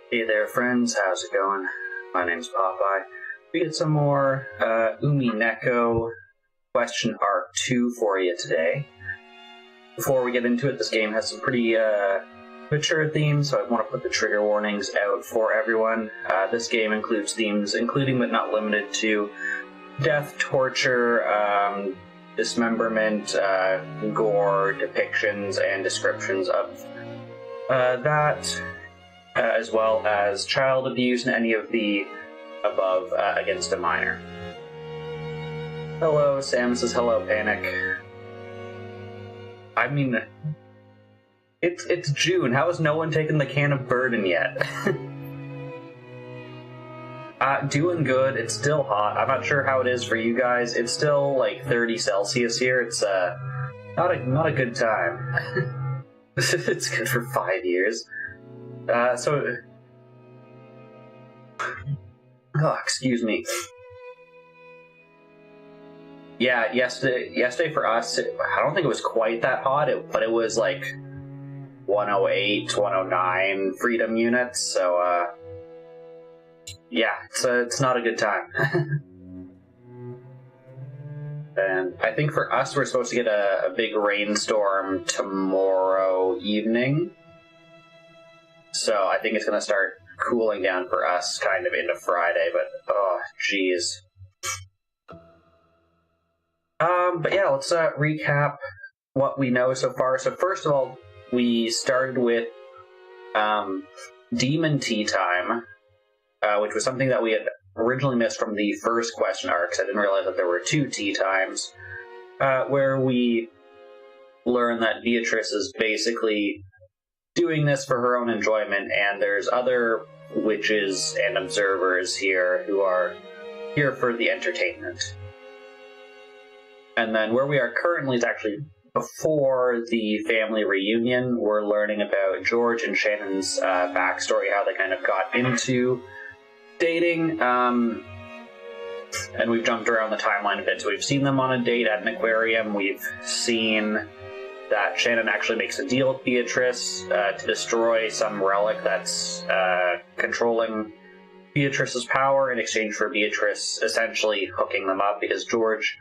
Hey there, friends. How's it going? My name's Popeye. We get some more Umineko question arc 2 for you today. Before we get into it, this game has some pretty mature themes, so I want to put the trigger warnings out for everyone. This game includes themes including but not limited to death, torture, dismemberment, gore, depictions, and descriptions of that, as well as child abuse and any of the above against a minor. Hello, Sam says hello, Panic. I mean, it's June. How has no one taken the can of Burden yet? Doing good. It's still hot. I'm not sure how it is for you guys. It's still like 30 Celsius here. It's not a good time. It's good for 5 years. Oh, excuse me. Yeah, yesterday for us, I don't think it was quite that hot, but it was like 108, 109 freedom units, so, yeah, it's not a good time. And I think for us, we're supposed to get a big rainstorm tomorrow evening. So I think it's going to start cooling down for us kind of into Friday, but oh, jeez. But yeah, let's recap what we know so far. So first of all, we started with Demon Tea Time, which was something that we had originally missed from the first question arcs. I didn't realize that there were 2 tea times, where we learn that Beatrice is basically doing this for her own enjoyment, and there's other witches and observers here who are here for the entertainment. And then where we are currently is actually before the family reunion. We're learning about George and Shannon's backstory, how they kind of got into dating, and we've jumped around the timeline a bit. So we've seen them on a date at an aquarium. We've seen that Shannon actually makes a deal with Beatrice to destroy some relic that's controlling Beatrice's power in exchange for Beatrice essentially hooking them up, because George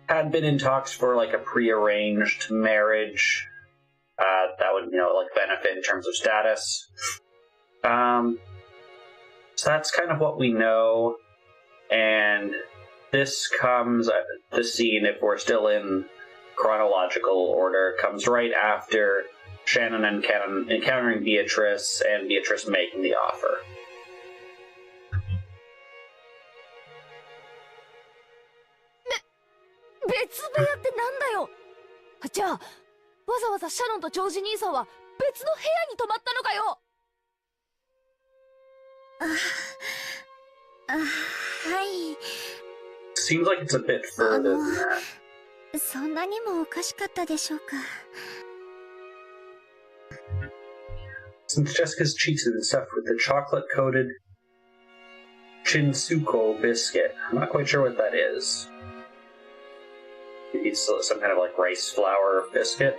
had been in talks for like a prearranged marriage that would, like benefit in terms of status. So that's kind of what we know, and this comes, the scene, if we're still in chronological order, comes right after Shannon and Ken encountering Beatrice and Beatrice making the offer. 別部屋ってなんだよ。じゃあわざわざシャノンとジョージ兄さんは別の部屋に泊まったのかよ。はい。 Seems like it's a bit further than that. そんなにもおかしかったでしょうか。 Since Jessica's cheeks have been stuffed with the chocolate-coated Chinsuko biscuit. I'm not quite sure what that is. It's some kind of like rice flour biscuit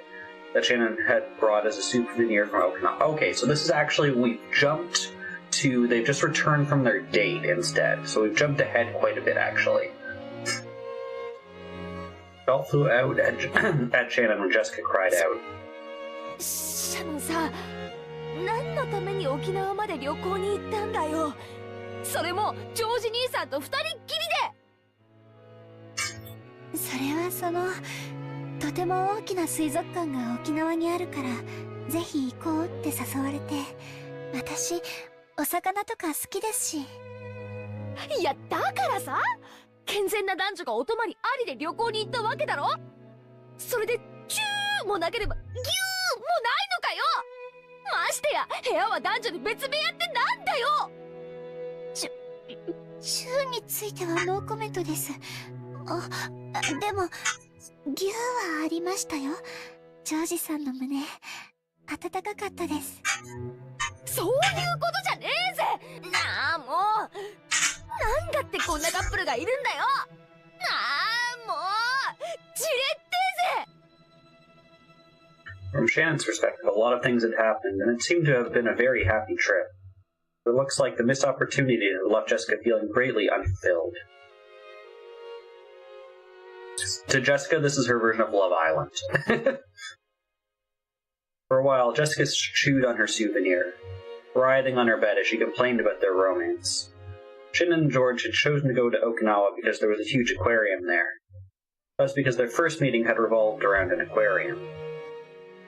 that Shannon had brought as a souvenir from Okinawa. Okay, so this is actually, we've jumped to, they've just returned from their date instead. So we've jumped ahead quite a bit, actually. All flew out at Shannon when Jessica cried out. Shannon さ、何のために沖縄まで旅行に行ったんだよ。それもジョージ兄さんと2人っきりで。それはとても大きな水族館が沖縄にあるからぜひ行こうって誘われて、私お魚とか好きですし。いやだからさ、健全な男女がお泊まりありで旅行に行ったわけだろ。それでチューもなければギューもないのかよ。ましてや部屋は男女で別部屋ってなんだよ。チューについてはノーコメントです。でもギューはありましたよ。ジョージさんの胸温かかったです。そういうことじゃねえぜ。なあもう、なんだってこんなカップルがいるんだよ。なあもうじれってえぜ。 From Shannon's perspective, a lot of things had happened, and it seemed to have been a very happy trip. It looks like the missed opportunity left Jessica feeling greatly unfulfilled. To Jessica, this is her version of Love Island. For a while, Jessica chewed on her souvenir, writhing on her bed as she complained about their romance. Shin and George had chosen to go to Okinawa because there was a huge aquarium there. That was because their first meeting had revolved around an aquarium.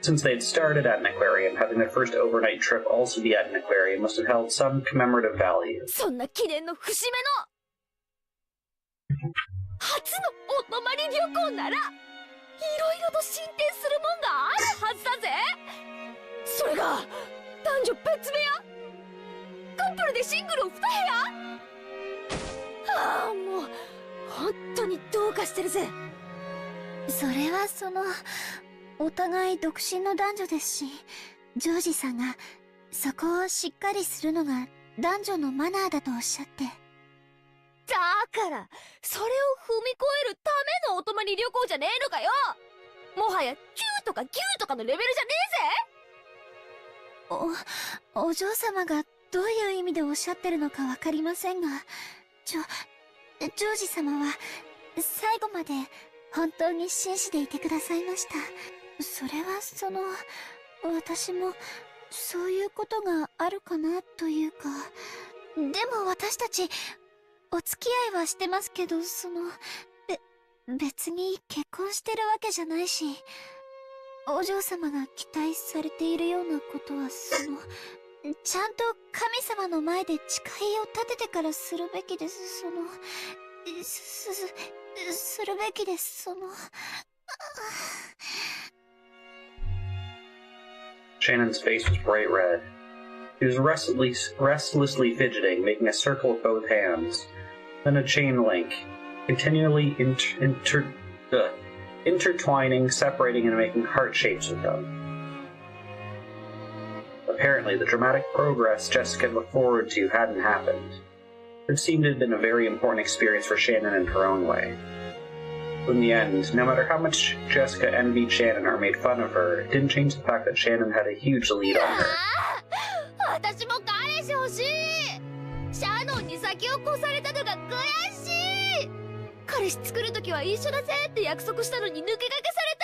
Since they had started at an aquarium, having their first overnight trip also be at an aquarium must have held some commemorative value. そんな記念の節目の初のお泊まり旅行ならいろいろと進展するもんがあるはずだぜ。それが男女別部屋、カップルでシングルを2部屋。ああ、もう本当にどうかしてるぜ。それはお互い独身の男女ですし、ジョージさんがそこをしっかりするのが男女のマナーだとおっしゃって。だからそれを踏み越えるためのお泊まり旅行じゃねえのかよ。もはやキューとかギューとかのレベルじゃねえぜ。お嬢様がどういう意味でおっしゃってるのかわかりませんが、ジョージ様は最後まで本当に紳士でいてくださいました。それは私もそういうことがあるかなというか。でも私たちお付き合いはしてますけど、別に結婚してるわけじゃないし、お嬢様が期待されているようなことはちゃんと神様の前で誓いを立ててからするべきです。するべきです。Shannon's face was bright red. He was restlessly fidgeting, making a circle with both hands, then a chain link, continually intertwining, separating, and making heart shapes with them. Apparently, the dramatic progress Jessica had looked forward to hadn't happened. It seemed to have been a very important experience for Shannon in her own way. In the end, no matter how much Jessica envied Shannon or made fun of her, it didn't change the fact that Shannon had a huge lead on her. 私も彼氏欲しい。シャノンに先を越されたのが悔しい。彼氏作るときは一緒だぜって約束したのに抜け駆けされた。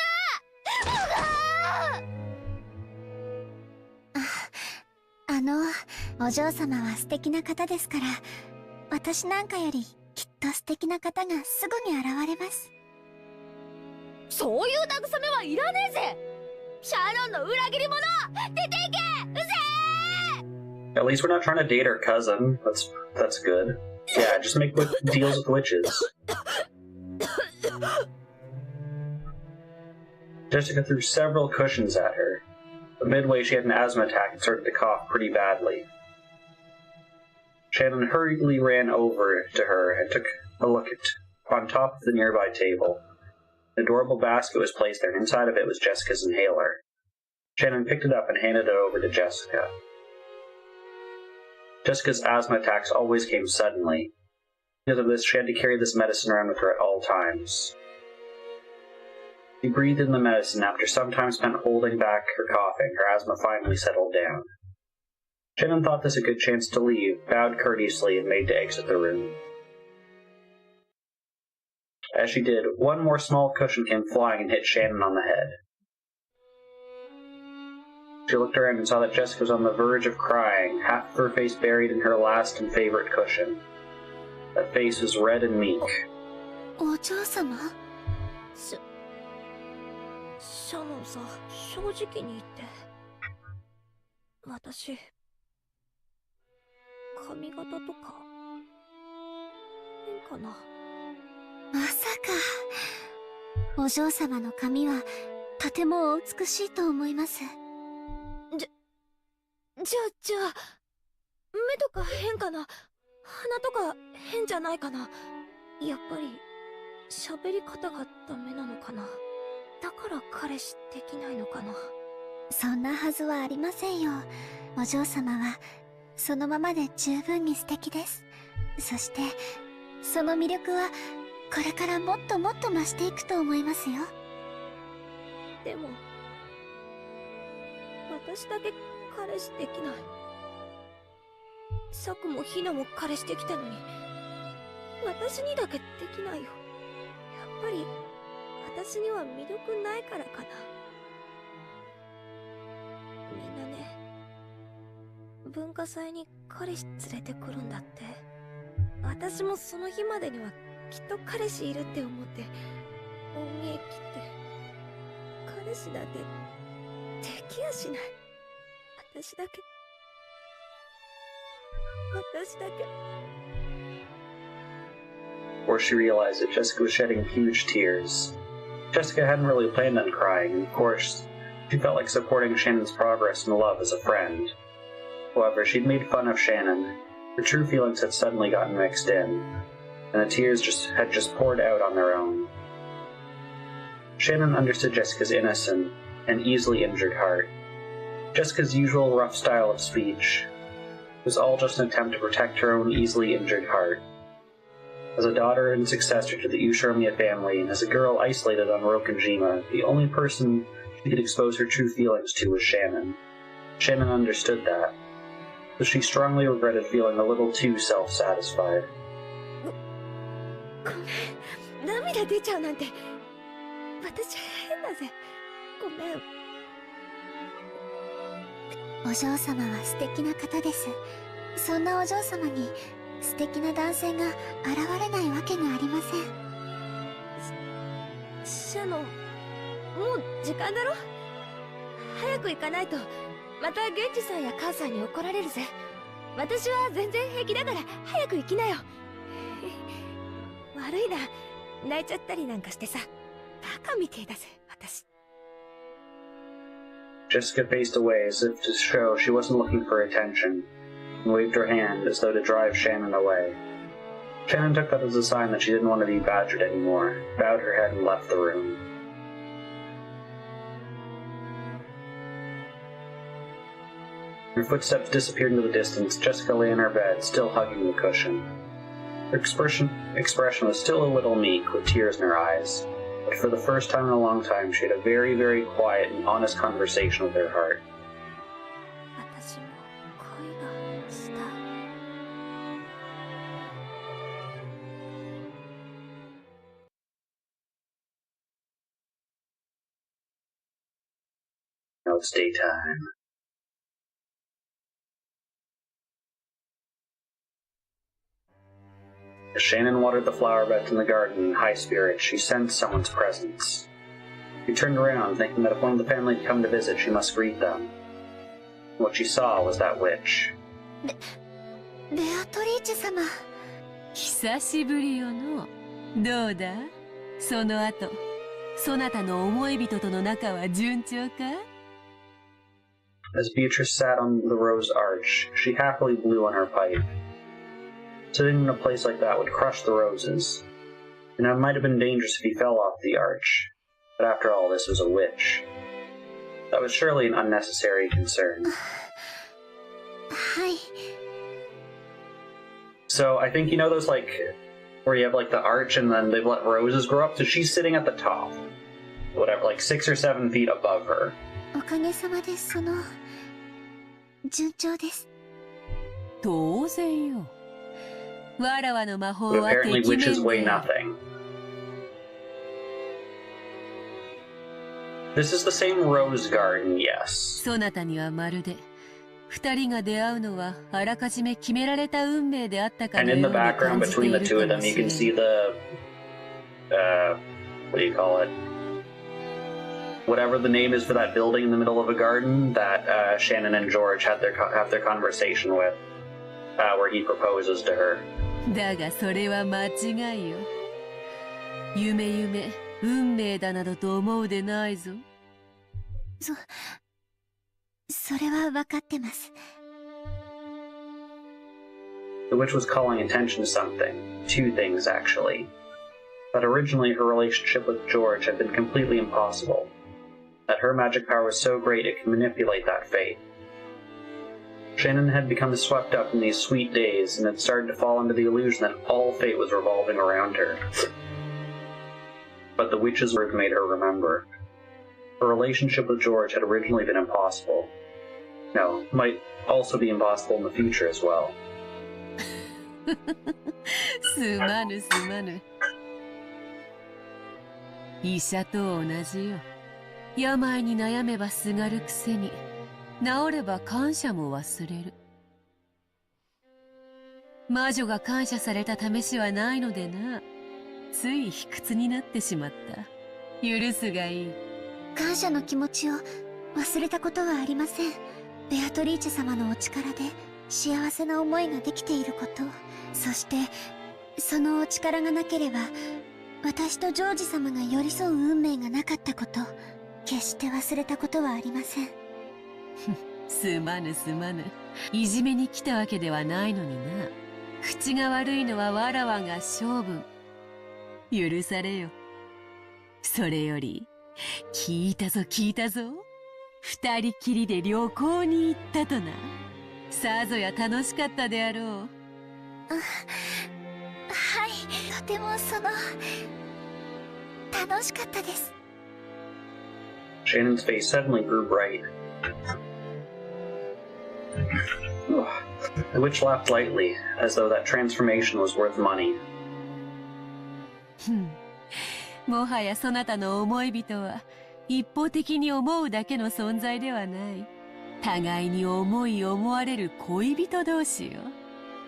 お嬢様は素敵な方ですから、私なんかよりきっと素敵な方がすぐに現れます。そういう慰めはいらねえぜ。シャノンの裏切り者、出ていけ。うぜー。 At least we're not trying to date our cousin. That's good. Yeah, just make deals with witches. Jessica threw several cushions at her, but midway she had an asthma attack and started to cough pretty badly. Shannon hurriedly ran over to her and took a look on top of the nearby table. An adorable basket was placed there, and inside of it was Jessica's inhaler. Shannon picked it up and handed it over to Jessica. Jessica's asthma attacks always came suddenly. Because of this, she had to carry this medicine around with her at all times. She breathed in the medicine. After some time spent holding back her coughing, her asthma finally settled down. Shannon thought this a good chance to leave, bowed courteously, and made to exit the room. As she did, one more small cushion came flying and hit Shannon on the head. She looked around and saw that Jessica was on the verge of crying, half of her face buried in her last and favorite cushion. That face was red and meek. お嬢様？シャノンさ、正直に言って。私、髪型とか、変かな。まさか。お嬢様の髪は、とてもお美しいと思います。じゃあ、目とか変かな。鼻とか変じゃないかな。やっぱり、喋り方がダメなのかな。だから彼氏できないのかな。そんなはずはありませんよ。お嬢様は、そのままで十分に素敵です。そして、その魅力は、これからもっともっと増していくと思いますよ。でも、私だけ彼氏できない。シャクもヒナも彼氏できたのに、私にだけできないよ。やっぱり私には魅力ないからかな。みんなね、文化祭に彼氏連れてくるんだって。私もその日までにはきっと彼氏いるって思って大見え切って、彼氏なんてできやしない。私だけ。Before she realized it, Jessica was shedding huge tears. Jessica hadn't really planned on crying, and of course, she felt like supporting Shannon's progress in love as a friend. However, she'd made fun of Shannon. Her true feelings had suddenly gotten mixed in, and the tears had just poured out on their own. Shannon understood Jessica's innocent and easily injured heart. Jessica's usual rough style of speech was all just an attempt to protect her own easily injured heart. As a daughter and successor to the Ushiromiya family, and as a girl isolated on Rokkenjima, the only person she could expose her true feelings to was Shannon. Shannon understood that, but she strongly regretted feeling a little too self-satisfied. ごめん、涙出ちゃうなんて。私変だぜ。ごめん。お嬢様は素敵な方です。そんなお嬢様に素敵な男性が現れないわけがありません。シャノン、もう時間だろ。早く行かないとまたゲンジさんや母さんに怒られるぜ。私は全然平気だから早く行きなよ。悪いな、泣いちゃったりなんかしてさ。バカみてえだぜ、私。Jessica faced away as if to show she wasn't looking for attention, and waved her hand as though to drive Shannon away. Shannon took that as a sign that she didn't want to be badgered anymore, bowed her head and left the room. Her footsteps disappeared into the distance. Jessica lay in her bed, still hugging the cushion. Her expression was still a little meek, with tears in her eyes. But for the first time in a long time, she had a very, very quiet and honest conversation with her heart. 私も恋がした。Now it's daytime. As Shannon watered the flower beds in the garden in high spirits, she sensed someone's presence. She turned around, thinking that if one of the family had come to visit, she must greet them. What she saw was that witch. ベアトリーチェ様。久しぶりよの。どうだ？その後、そなたの思い人との仲は順調か？ As Beatrice sat on the rose arch, she happily blew on her pipe. Sitting in a place like that would crush the roses, and it might have been dangerous if he fell off the arch. But after all, this was a witch. That was surely an unnecessary concern. はい。 So I think, you know those, like, where you have, like, the arch and then they've let roses grow up? So she's sitting at the top. Whatever, like 6 or 7 feet above her. おかげさまで順調です。当然よ。わらわの魔法 But は apparently 適 witches 面 weigh である。 nothing. This is the same rose garden, yes. そなたにはまるで、二人が出会うのはあらかじめ決められた運命であったか And の in よ the うに background 感じてい between the る two か of them, もし you れ can ん。 see the, what do you call it? Whatever the name is for that building in the middle of a garden that Shannon and George have their conversation with, where he proposes to her. だがそれは間違いよ。夢、運命だなどと思うでないぞ。それは分かってます。 The witch was calling attention to something. 2 things, actually. That originally her relationship with George had been completely impossible. That her magic power was so great it could manipulate that fate. Shannon had become swept up in these sweet days and had started to fall into the illusion that all fate was revolving around her. But the witch's word made her remember. Her relationship with George had originally been impossible. No, might also be impossible in the future as well. すまぬすまぬ。医者と同じよ。病に悩めばすがるくせに、治れば感謝も忘れる。魔女が感謝された試しはないのでな。つい卑屈になってしまった。許すがいい。感謝の気持ちを忘れたことはありません。ベアトリーチェ様のお力で幸せな思いができていること、そしてそのお力がなければ私とジョージ様が寄り添う運命がなかったこと、決して忘れたことはありません。すまぬすまぬ。いじめに来たわけではないのにな。口が悪いのはわらわが性分。許されよ。それより、聞いたぞ聞いたぞ。二人きりで旅行に行ったとな。さぞや楽しかったであろう。はい、とても楽しかったです。Shannon's face suddenly grew bright. The witch laughed lightly, as though that transformation was worth money. もはやそなたの思い人は一方的に思うだけの存在ではない。互いに思い思われる恋人同士よ。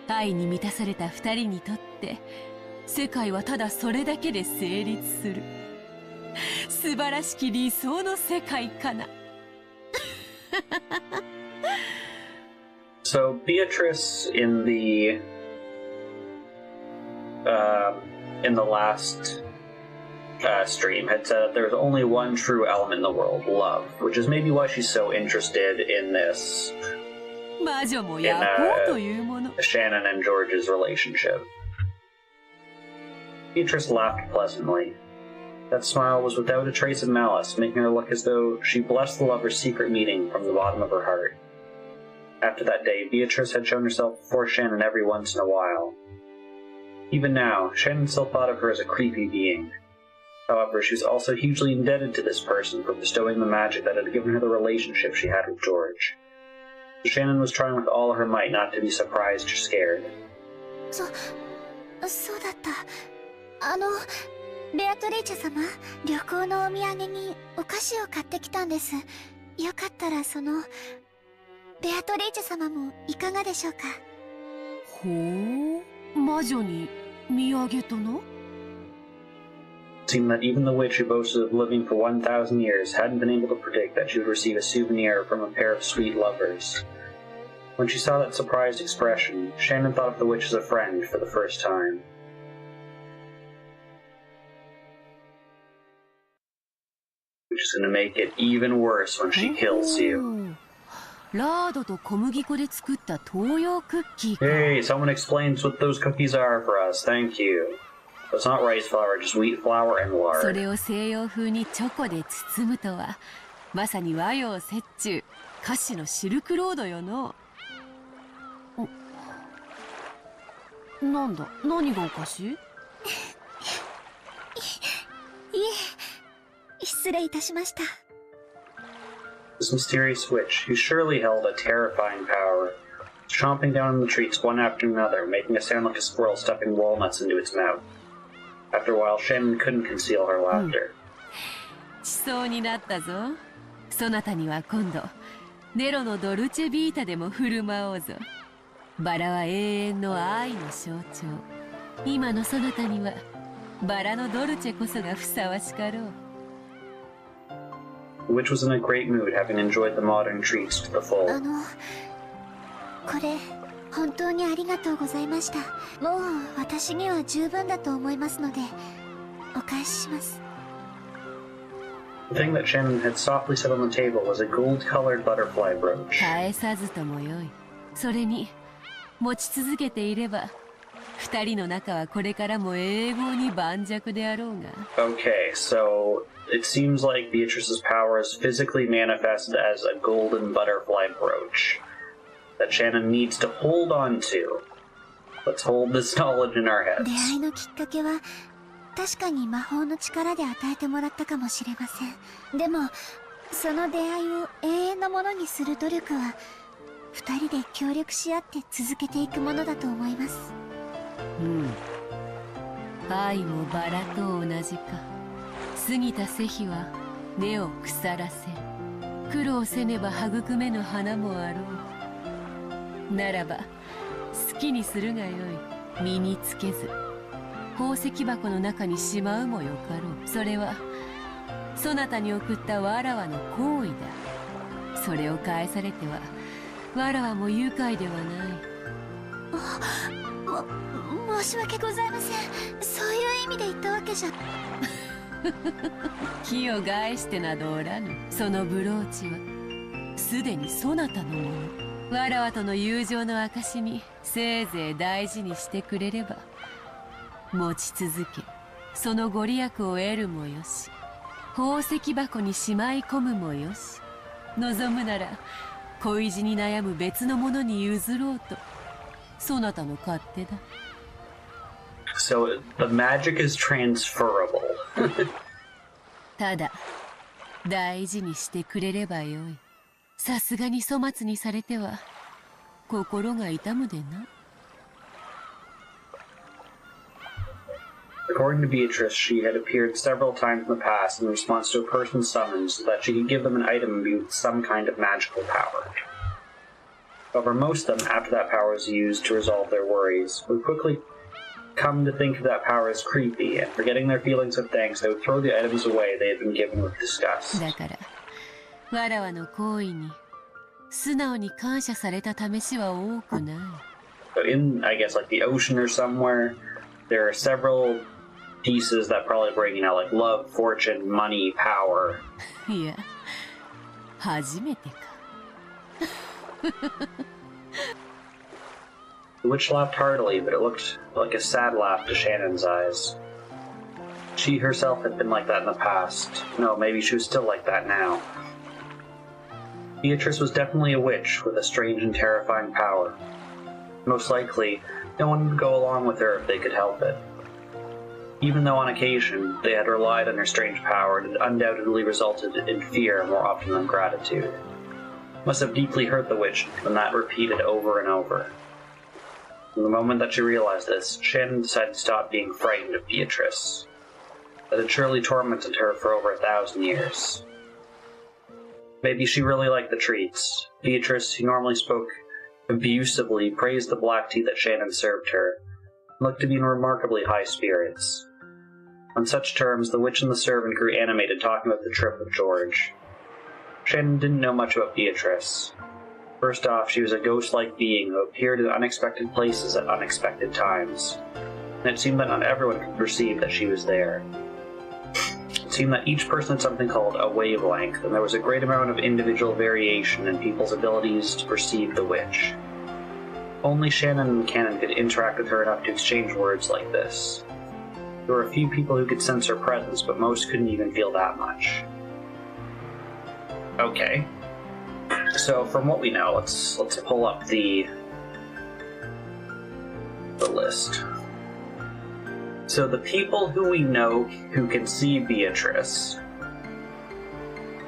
愛に満たされた二人にとって世界はただそれだけで成立する。素晴らしき理想の世界かな。So Beatrice in the last stream had said that there's only one true element in the world, love, which is maybe why she's so interested in this, Shannon and George's relationship. Beatrice laughed pleasantly. That smile was without a trace of malice, making her look as though she blessed the lover's secret meeting from the bottom of her heart. After that day, Beatrice had shown herself before Shannon every once in a while. Even now, Shannon still thought of her as a creepy being. However, she was also hugely indebted to this person for bestowing the magic that had given her the relationship she had with George. Shannon was trying with all her might not to be surprised or scared. そうだった。ベアトリーチェ様、旅行のお土産にお菓子を買ってきたんです。よかったらベアトリーチェ様もいかがでしょうか。ほう、魔女に土産とな。It seemed that even the witch who boasted of living for 1,000 years hadn't been able to predict that she would receive a souvenir from a pair of sweet lovers. When she saw that surprised expression, Shannon thought of the witch as a friend for the first time. Which is going to make it even worse when she kills you. ラードと小麦粉で作った東洋クッキーか。Hey, someone explains what those cookies are for us. Thank you. It's not rice flour, just wheat flour and そ lard. れを西洋風にチョコで包むとは、まさに和洋折衷、菓子のシルクロードよの。なんだ、何がおかしい？いえ、失礼いたしました。This mysterious witch, who surely held a terrifying power, was chomping down on the treats one after another, making a sound like a squirrel stuffing walnuts into its mouth. After a while, Shannon couldn't conceal her laughter. しそうになったぞ。そなたには今度、ネロのドルチェビータでも振る舞おうぞ。バラは永遠の愛の象徴。今のそなたには、バラのドルチェこそがふさわしかろう。The witch was in a great mood, having enjoyed the modern treats to the full. これ、本当にありがとうございました。もう私には十分だと思いますので、お返しします。The thing that Shannon had softly set on the table was a gold-colored butterfly brooch. 返さずともよい。それに、持ち続けていれば、二人の仲はこれからも永劫に盤石であろうが。Okay, so it seems like Beatrice's power is physically manifested as a golden butterfly brooch that Shannon needs to hold on to. Let's hold this knowledge in our heads. 出会いのきっかけは確かに魔法の力で与えてもらったかもしれません。でもその出会いを永遠のものにする努力は二人で協力し合って続けていくものだと思います。うん。愛もバラと同じか。過ぎた世日は根を腐らせる。苦労せねば育めぬ花もあろう。ならば好きにするがよい。身につけず宝石箱の中にしまうもよかろう。それはそなたに送ったわらわの行為だ。それを返されてはわらわも愉快ではない。申し訳ございません。そういう意味で言ったわけじゃ。気を害してなどおらぬ。そのブローチはすでにそなたのもの。わらわとの友情の証にせいぜい大事にしてくれれば持ち続け、そのご利益を得るもよし、宝石箱にしまい込むもよし、望むなら恋路に悩む別のものに譲ろうと、そなたの勝手だ。So the magic is transferable. ただ大事にしてくれればよい。さすがに粗末にされては心が痛むでな。According to Beatrice, she had appeared several times in the past in response to a person's summons so that she could give them an item imbued with some kind of magical power. However, most of them, after that power was used to resolve their worries, would quickly come to think of that power as creepy, and forgetting their feelings of thanks, they would throw the items away they had been given with disgust. だからわらわの行為に素直に感謝された試しは多くない。So in, I guess, like the ocean or somewhere, there are several pieces that probably bring, you know, like love, fortune, money, power. いや、初めてか。The witch laughed heartily, but it looked like a sad laugh to Shannon's eyes. She herself had been like that in the past. No, maybe she was still like that now. Beatrice was definitely a witch with a strange and terrifying power. Most likely, no one would go along with her if they could help it. Even though on occasion they had relied on her strange power, it had undoubtedly resulted in fear more often than gratitude. It must have deeply hurt the witch when that repeated over and over. From the moment that she realized this, Shannon decided to stop being frightened of Beatrice. That had surely tormented her for over 1,000 years. Maybe she really liked the treats. Beatrice, who normally spoke abusively, praised the black tea that Shannon served her, and looked to be in remarkably high spirits. On such terms, the witch and the servant grew animated talking about the trip with George. Shannon didn't know much about Beatrice. First off, she was a ghost-like being who appeared in unexpected places at unexpected times, and it seemed that not everyone could perceive that she was there. It seemed that each person had something called a wavelength, and there was a great amount of individual variation in people's abilities to perceive the witch. Only Shannon and Cannon could interact with her enough to exchange words like this. There were a few people who could sense her presence, but most couldn't even feel that much. Okay. So from what we know, let's pull up the list. So the people who we know who can see Beatrice.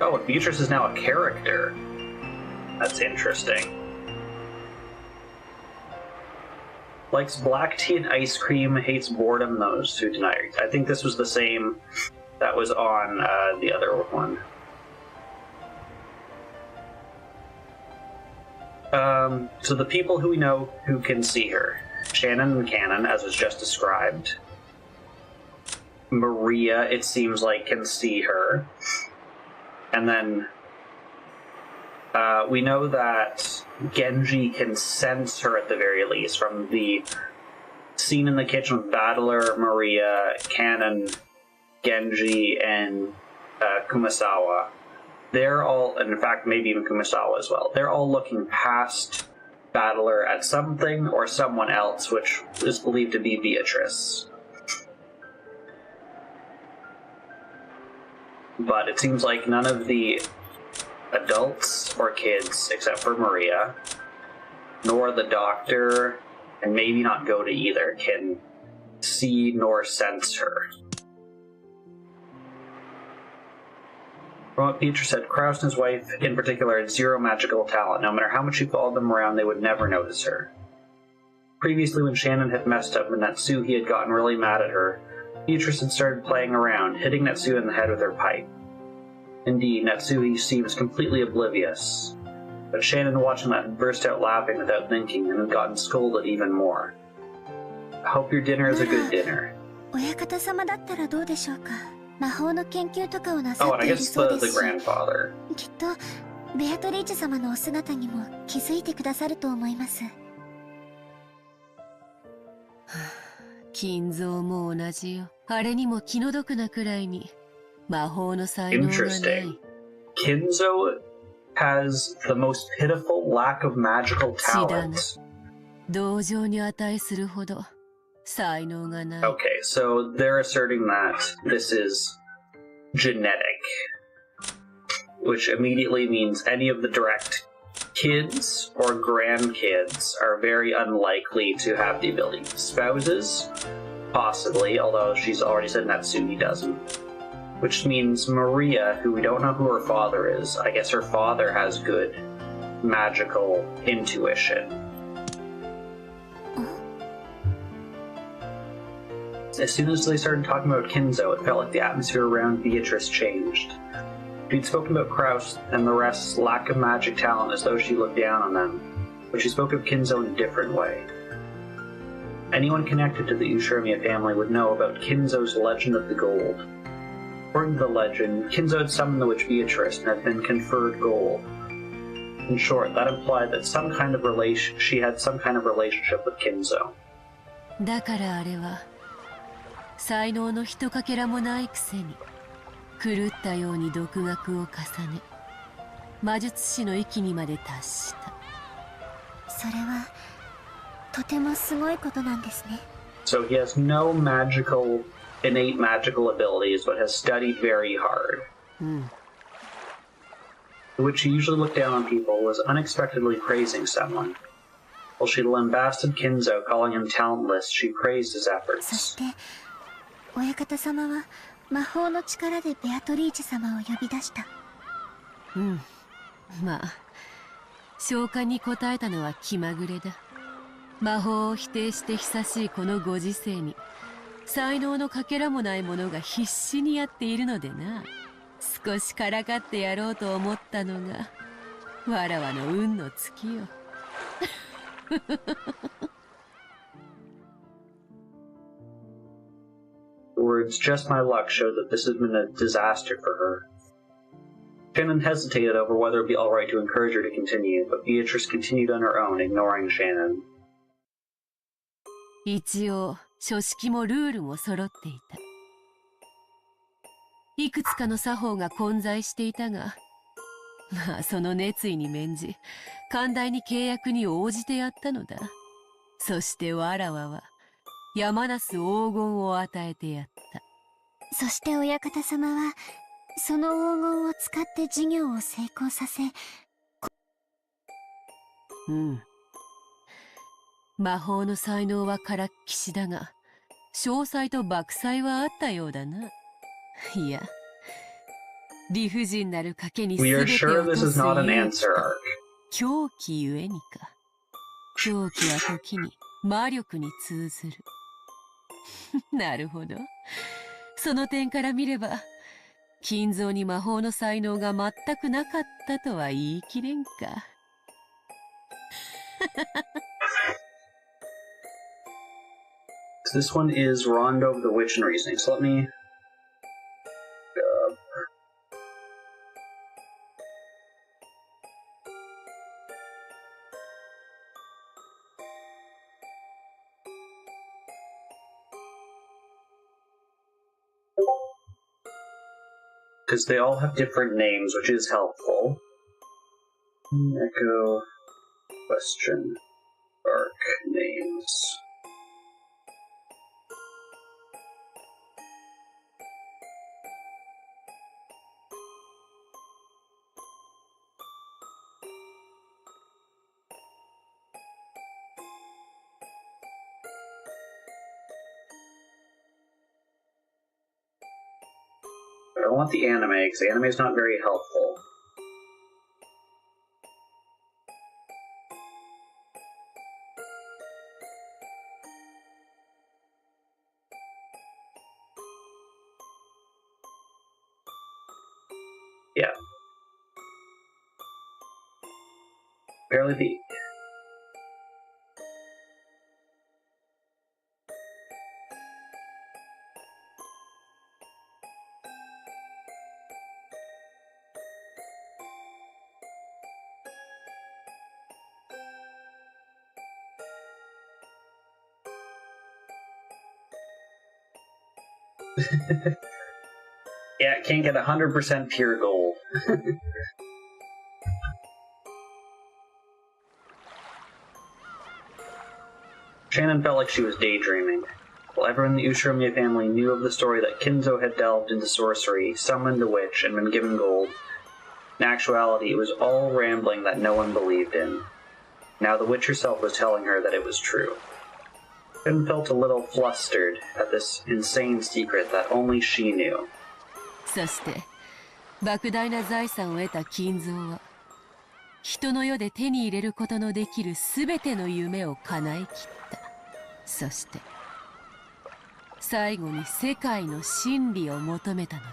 Oh, Beatrice is now a character. That's interesting. Likes black tea and ice cream, hates boredom, those who deny it. I think this was the same that was on the other one. So the people who we know who can see her. Shannon and Cannon, as was just described. Maria, it seems like, can see her. And then we know that Genji can sense her at the very least from the scene in the kitchen with Battler, Maria, Cannon, Genji, and Kumasawa. They're all, and in fact maybe even Kumasawa as well, they're all looking past Battler at something or someone else, which is believed to be Beatrice. But it seems like none of the adults or kids, except for Maria, nor the doctor, and maybe not Goda either, can see nor sense her. From what Beatrice said, Kraus and his wife in particular had zero magical talent. No matter how much she followed them around, they would never notice her. Previously, when Shannon had messed up and Natsuhi had gotten really mad at her, Beatrice had started playing around, hitting Natsuhi in the head with her pipe. Indeed, Natsuhi seems completely oblivious, but Shannon, watching that, had burst out laughing without thinking and had gotten scolded even more. I hope your dinner is a good dinner. 親方様だったらどうでしょうか。魔法の研究とかをなさ Oh, っ and I ている guess そう the ですし、 grandfather. きっとベアトリーチェ様のお姿にも気づいてくださると思います。金蔵も同じよ。あれにも気の毒なくらいに魔法の才能がない。 Interesting. Kinzo has the most pitiful lack of magical talent. 同情に値するほど才能がない。 Okay, so they're asserting that this is genetic, which immediately means any of the direct kids or grandkids are very unlikely to have the ability. Spouses, possibly, although she's already said Natsuki doesn't. Which means Maria, who we don't know who her father is, I guess her father has good magical intuition. As soon as they started talking about Kinzo, it felt like the atmosphere around Beatrice changed. She'd spoken about Kraus and the rest's lack of magic talent as though she looked down on them, but she spoke of Kinzo in a different way. Anyone connected to the Ushermia family would know about Kinzo's legend of the gold. According to the legend, Kinzo had summoned the witch Beatrice and had been conferred gold. In short, that implied that she had some kind of relationship with Kinzo. だからあれは才能のひとかけらもないくせに狂ったように独学を重ね魔術師の域にまで達した。それはとてもすごいことなんですね。 So he has no innate magical abilities, but has studied very hard. The witch who usually looked down on people was unexpectedly praising someone. While she lambasted Kinzo, calling him talentless, she praised his そ efforts. して親方様は魔法の力でベアトリーチェ様を呼び出した。まあ召喚に応えたのは気まぐれだ。魔法を否定して久しいこのご時世に才能のかけらもない者が必死にやっているのでな。少しからかってやろうと思ったのがわらわの運の尽きよ。The words, "just my luck," showed that this had been a disaster for her. Shannon hesitated over whether it would be alright to encourage her to continue, but Beatrice continued on her own, ignoring Shannon. 一応書式もルールも揃っていた。いくつかの作法が混在していたが、まあその熱意に免じ寛大に契約に応じてやったのだ。そしてわらわは山なす黄金を与えてやった。そして親方様はその黄金を使って事業を成功させ、魔法の才能はからっきしだが、詳細と莫細はあったようだな。いや、理不尽なる賭けに We 全 are て sure 落と this す is not an 勇気 answer と arc. 狂気ゆえにか。狂気は時に魔力に通ずる。なるほど。その点から見れば、金蔵に魔法の才能が全くなかったとは言い切れんか。This one is Rondo of the Witch and Reasoning, so let me... Because they all have different names, which is helpful. Echo question arc names. I don't want the anime, because the anime is not very helpful. Yeah. Barely the. Yeah, it can't get 100% pure gold. Shannon felt like she was daydreaming. While everyone in the Ushiromiya family knew of the story that Kinzo had delved into sorcery, summoned a witch, and been given gold, in actuality it was all rambling that no one believed in. Now the witch herself was telling her that it was true. Shannon felt a little flustered at this insane secret that only she knew. そして莫大な財産を得た金蔵は人の世で手に入れることのできるすべての夢を叶えきった。そして最後に世界の真理を求めたのだ。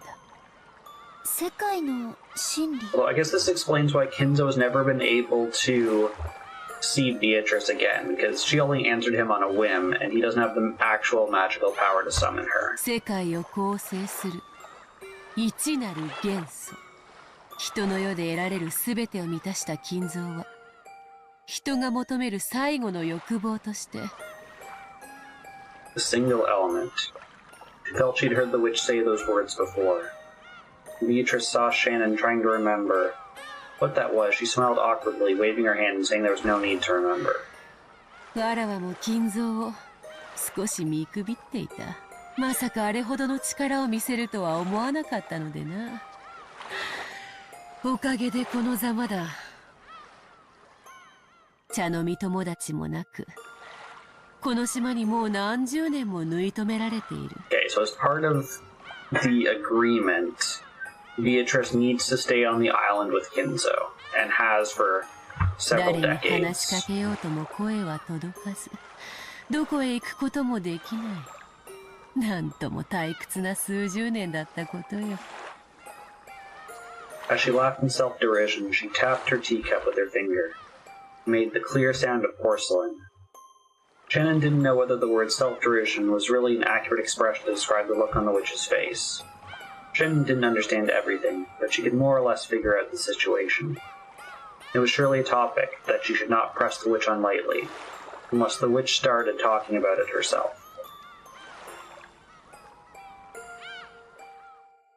世界の真理。 Well, I guess this explains why Kinzo has never been able to see Beatrice again, because she only answered him on a whim, and he doesn't have the actual magical power to summon her. 世界を構成する一なる元素、人の世で得られるすべてを満たした金蔵は人が求める最後の欲望として A single element. She felt she'd heard the witch say those words before. Beatrice saw Shannon trying to remember what that was. She smiled awkwardly, waving her hand and saying there was no need to remember. わらわも金蔵を少し見くびっていた。まさかあれほどの力を見せるとは思わなかったのでな。おかげでこのざまだ。茶飲み友達もなく、この島にもう何十年も縫い止められている。Okay, so as part of the agreement, Beatrice needs to stay on the island with Kinzo, and has for several 誰に話 decades. しかけようとも声は届かず、どこへ行くこともできない。なんとも退屈な数十年だったことよ。As she laughed in self-derision, she tapped her teacup with her finger, and made the clear sound of porcelain. Shannon didn't know whether the word self-derision was really an accurate expression to describe the look on the witch's face. Shannon didn't understand everything, but she could more or less figure out the situation. It was surely a topic that she should not press the witch on lightly, unless the witch started talking about it herself.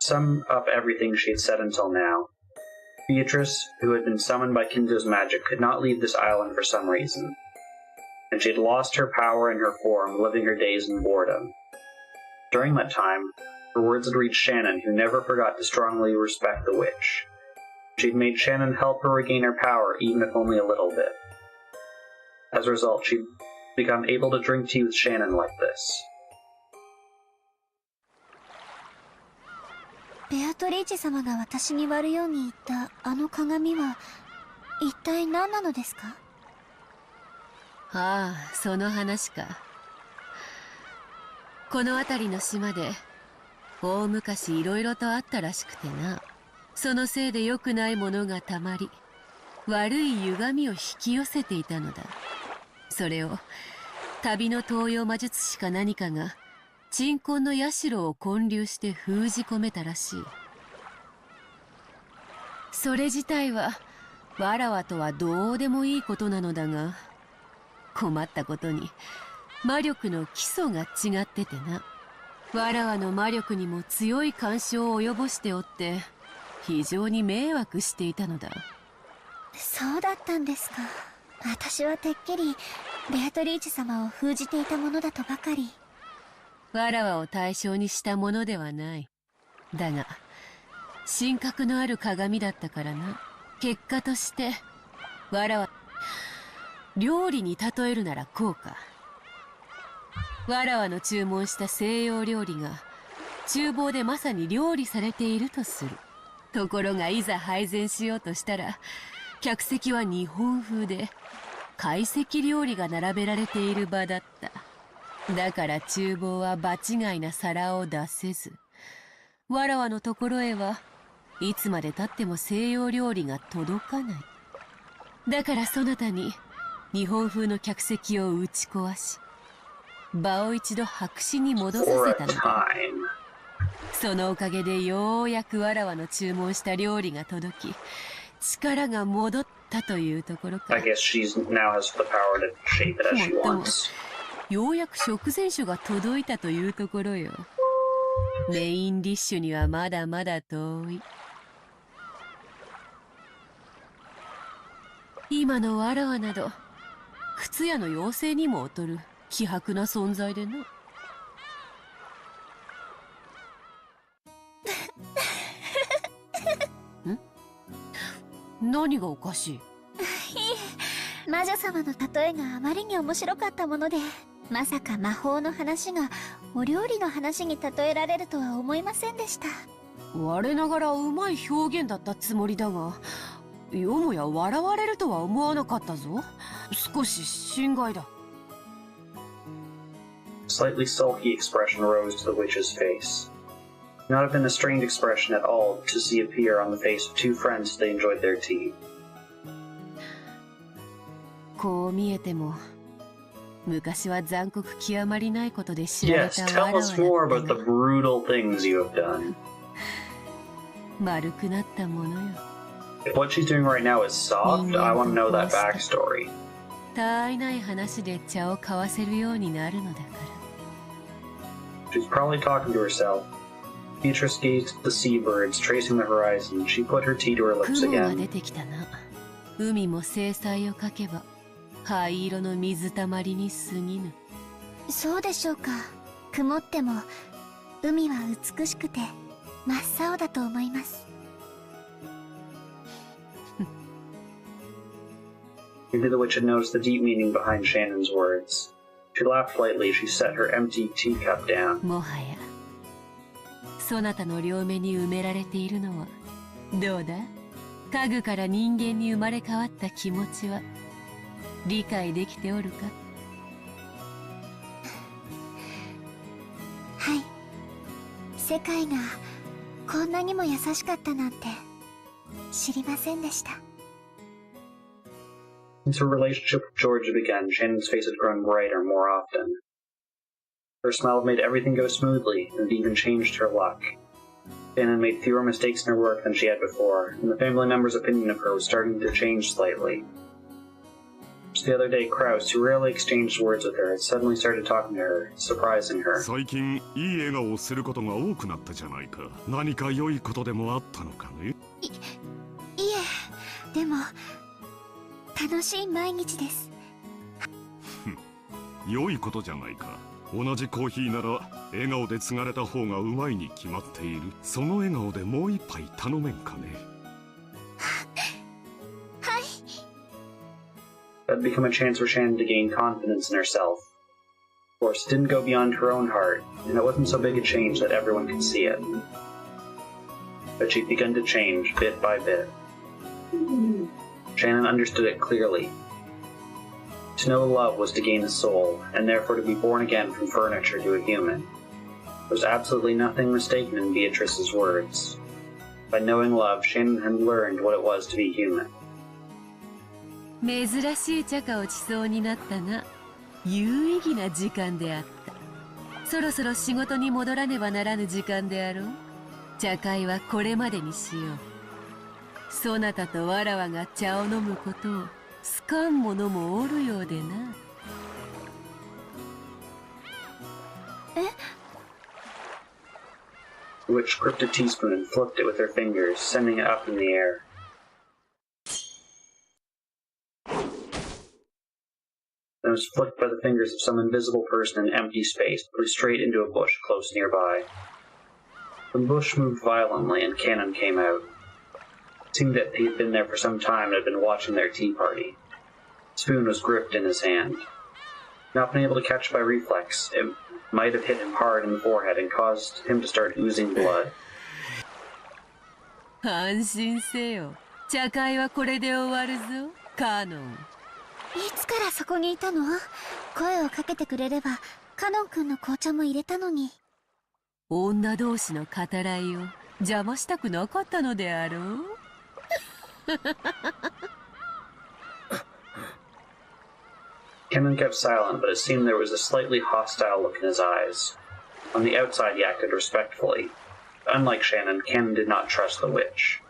Sum up everything she had said until now. Beatrice, who had been summoned by Kinzo's magic, could not leave this island for some reason, and she had lost her power and her form, living her days in boredom. During that time, her words had reached Shannon, who never forgot to strongly respect the witch. She had made Shannon help her regain her power, even if only a little bit. As a result, she'd become able to drink tea with Shannon like this. ベアトリーチェ様が私に割るように言ったあの鏡は一体何なのですか？ああ、その話か。この辺りの島で大昔いろいろとあったらしくてな。そのせいで良くないものがたまり、悪い歪みを引き寄せていたのだ。それを旅の東洋魔術師か何かが鎮魂の社を建立して封じ込めたらしい。それ自体はわらわとはどうでもいいことなのだが、困ったことに魔力の基礎が違っててな。わらわの魔力にも強い干渉を及ぼしておって非常に迷惑していたのだ。そうだったんですか。私はてっきりベアトリーチェ様を封じていたものだとばかり。わらわを対象にしたものではない。だが神格のある鏡だったからな。結果としてわらわ料理に例えるならこうか。わらわの注文した西洋料理が厨房でまさに料理されているとする。ところがいざ配膳しようとしたら客席は日本風で懐石料理が並べられている場だった。だから厨房は場違いな皿を出せず、わらわのところへはいつまで経っても西洋料理が届かない。だからそなたに日本風の客席を打ち壊し、場を一度白紙に戻さ For せ a たのだ。 time. そのおかげでようやくわらわの注文した料理が届き、力が戻ったというところか。 I guess she's now has the power to shape it as she もっとも wants. ようやく食前酒が届いたというところよ。メインディッシュにはまだまだ遠い。今のわらわなど靴屋の妖精にも劣る希薄な存在でな。ん？何がおかしい？魔女様の例えがあまりに面白かったもので、まさか魔法の話がお料理の話に例えられるとは思いませんでした。我ながらうまい表現だったつもりだが、よもや笑われるとは思わなかったぞ。少し心外だ。 Slightly sulky expression rose to the witch's face. Not have been a strained expression at all to see appear on the face of two friends as they enjoyed their tea. こう見えても昔は残酷極まりないことで知られ Yes, たわ tell ら us more わだ about った the が、 brutal things you have done. 丸くなったものよ。 If what she's doing right now is soft, I want to know that backstory. たわいない話で茶を交わせるようになるのだから。 She's probably talking to herself. Beatrice gazed at the seabirds tracing the horizon. She put her tea to her lips 雲が again. 出てきたな。海も精彩をかけば灰色の水たまりに過ぎぬ。そうでしょうか。曇っても海は美しくて真っ青だと思います。 Maybe the witch had noticed the deep meaning behind Shannon's words. She laughed lightly as she set her empty teacup down. もはやそなたの両目に埋められているのはどうだ？家具から人間に生まれ変わった気持ちは理解できておるか？はい。世界がこんなにも優しかったなんて知りませんでした。 Since her relationship with George had begun, Shannon's face had grown brighter more often. Her smile made everything go smoothly, and it even changed her luck. Shannon made fewer mistakes in her work than she had before, and the family members' opinion of her was starting to change slightly. Just the other day, Krauss, who rarely exchanged words with her, had suddenly started talking to her, surprising her. 最近いい笑顔をすることが多くなったじゃないか。何か良いことでもあったのかね。いえ、でも楽しい毎日です。良いことじゃないか。同じコーヒーなら笑顔で継がれた方がうまいに決まっている。その笑顔でもう一杯頼めんかね。はい。 That had become a chance for Shannon to gain confidence in herself. Of course, it didn't go beyond her own heart, and it wasn't so big a change that everyone could see it. But she'd begun to change, bit by bit. Shannon understood it clearly. To know love was to gain a soul, and therefore to be born again from furniture to a human. There was absolutely nothing mistaken in Beatrice's words. By knowing love, Shannon had learned what it was to be human. 珍しい茶化をしそうになったな。有意義な時間であった。そろそろ仕事に戻らねばならぬ時間であろう。茶会はこれまでにしよう。そなたとわらわが茶を飲むことを好かん者もおるようでな。The witch gripped a teaspoon and flipped it with her fingers, sending it up in the air. Then it was flicked by the fingers of some invisible person in empty space, flew straight into a bush close nearby. The bush moved violently, and Cannon came out. It seemed that he had been there for some time and had been watching their tea party. The spoon was gripped in his hand. Not been able to catch by reflex, it might have hit him hard in the forehead and caused him to start oozing blood. 安心せよ。茶会はこれで終わるぞ、カノン。いつからそこにいたの？声をかけてくれればカノン君の紅茶も入れたのに。女同士の語らいを邪魔したくなかったのであろう。Kenan kept silent, but it seemed there was a slightly hostile look in his eyes. On the outside, he acted respectfully. But unlike Shannon, Kenan did not trust the witch.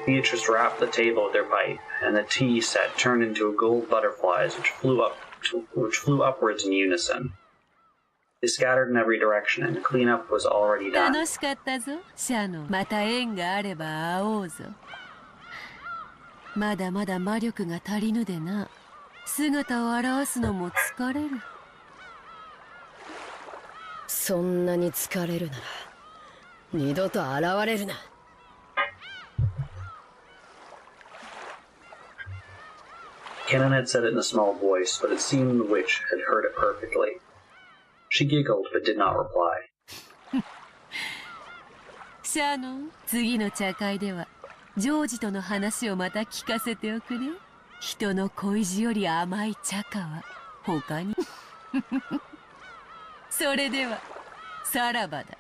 Beatrice rapped the table with her pipe, and the tea set turned into gold butterflies which flew upwards in unison. They scattered in every direction, and the cleanup was already done. 楽しかったぞ、シャノン。また縁があれば会おうぞ。まだまだ魔力が足りぬでな。姿を現すのも疲れる。そんなに疲れるなら二度と現れるな。Kenan had said it in a small voice, but it seemed the witch had heard it perfectly. She giggled, but did not reply. シャノン、次の茶会ではジョージとの話をまた聞かせておくれ。人の恋路より甘い茶花は他に。それではさらばだ。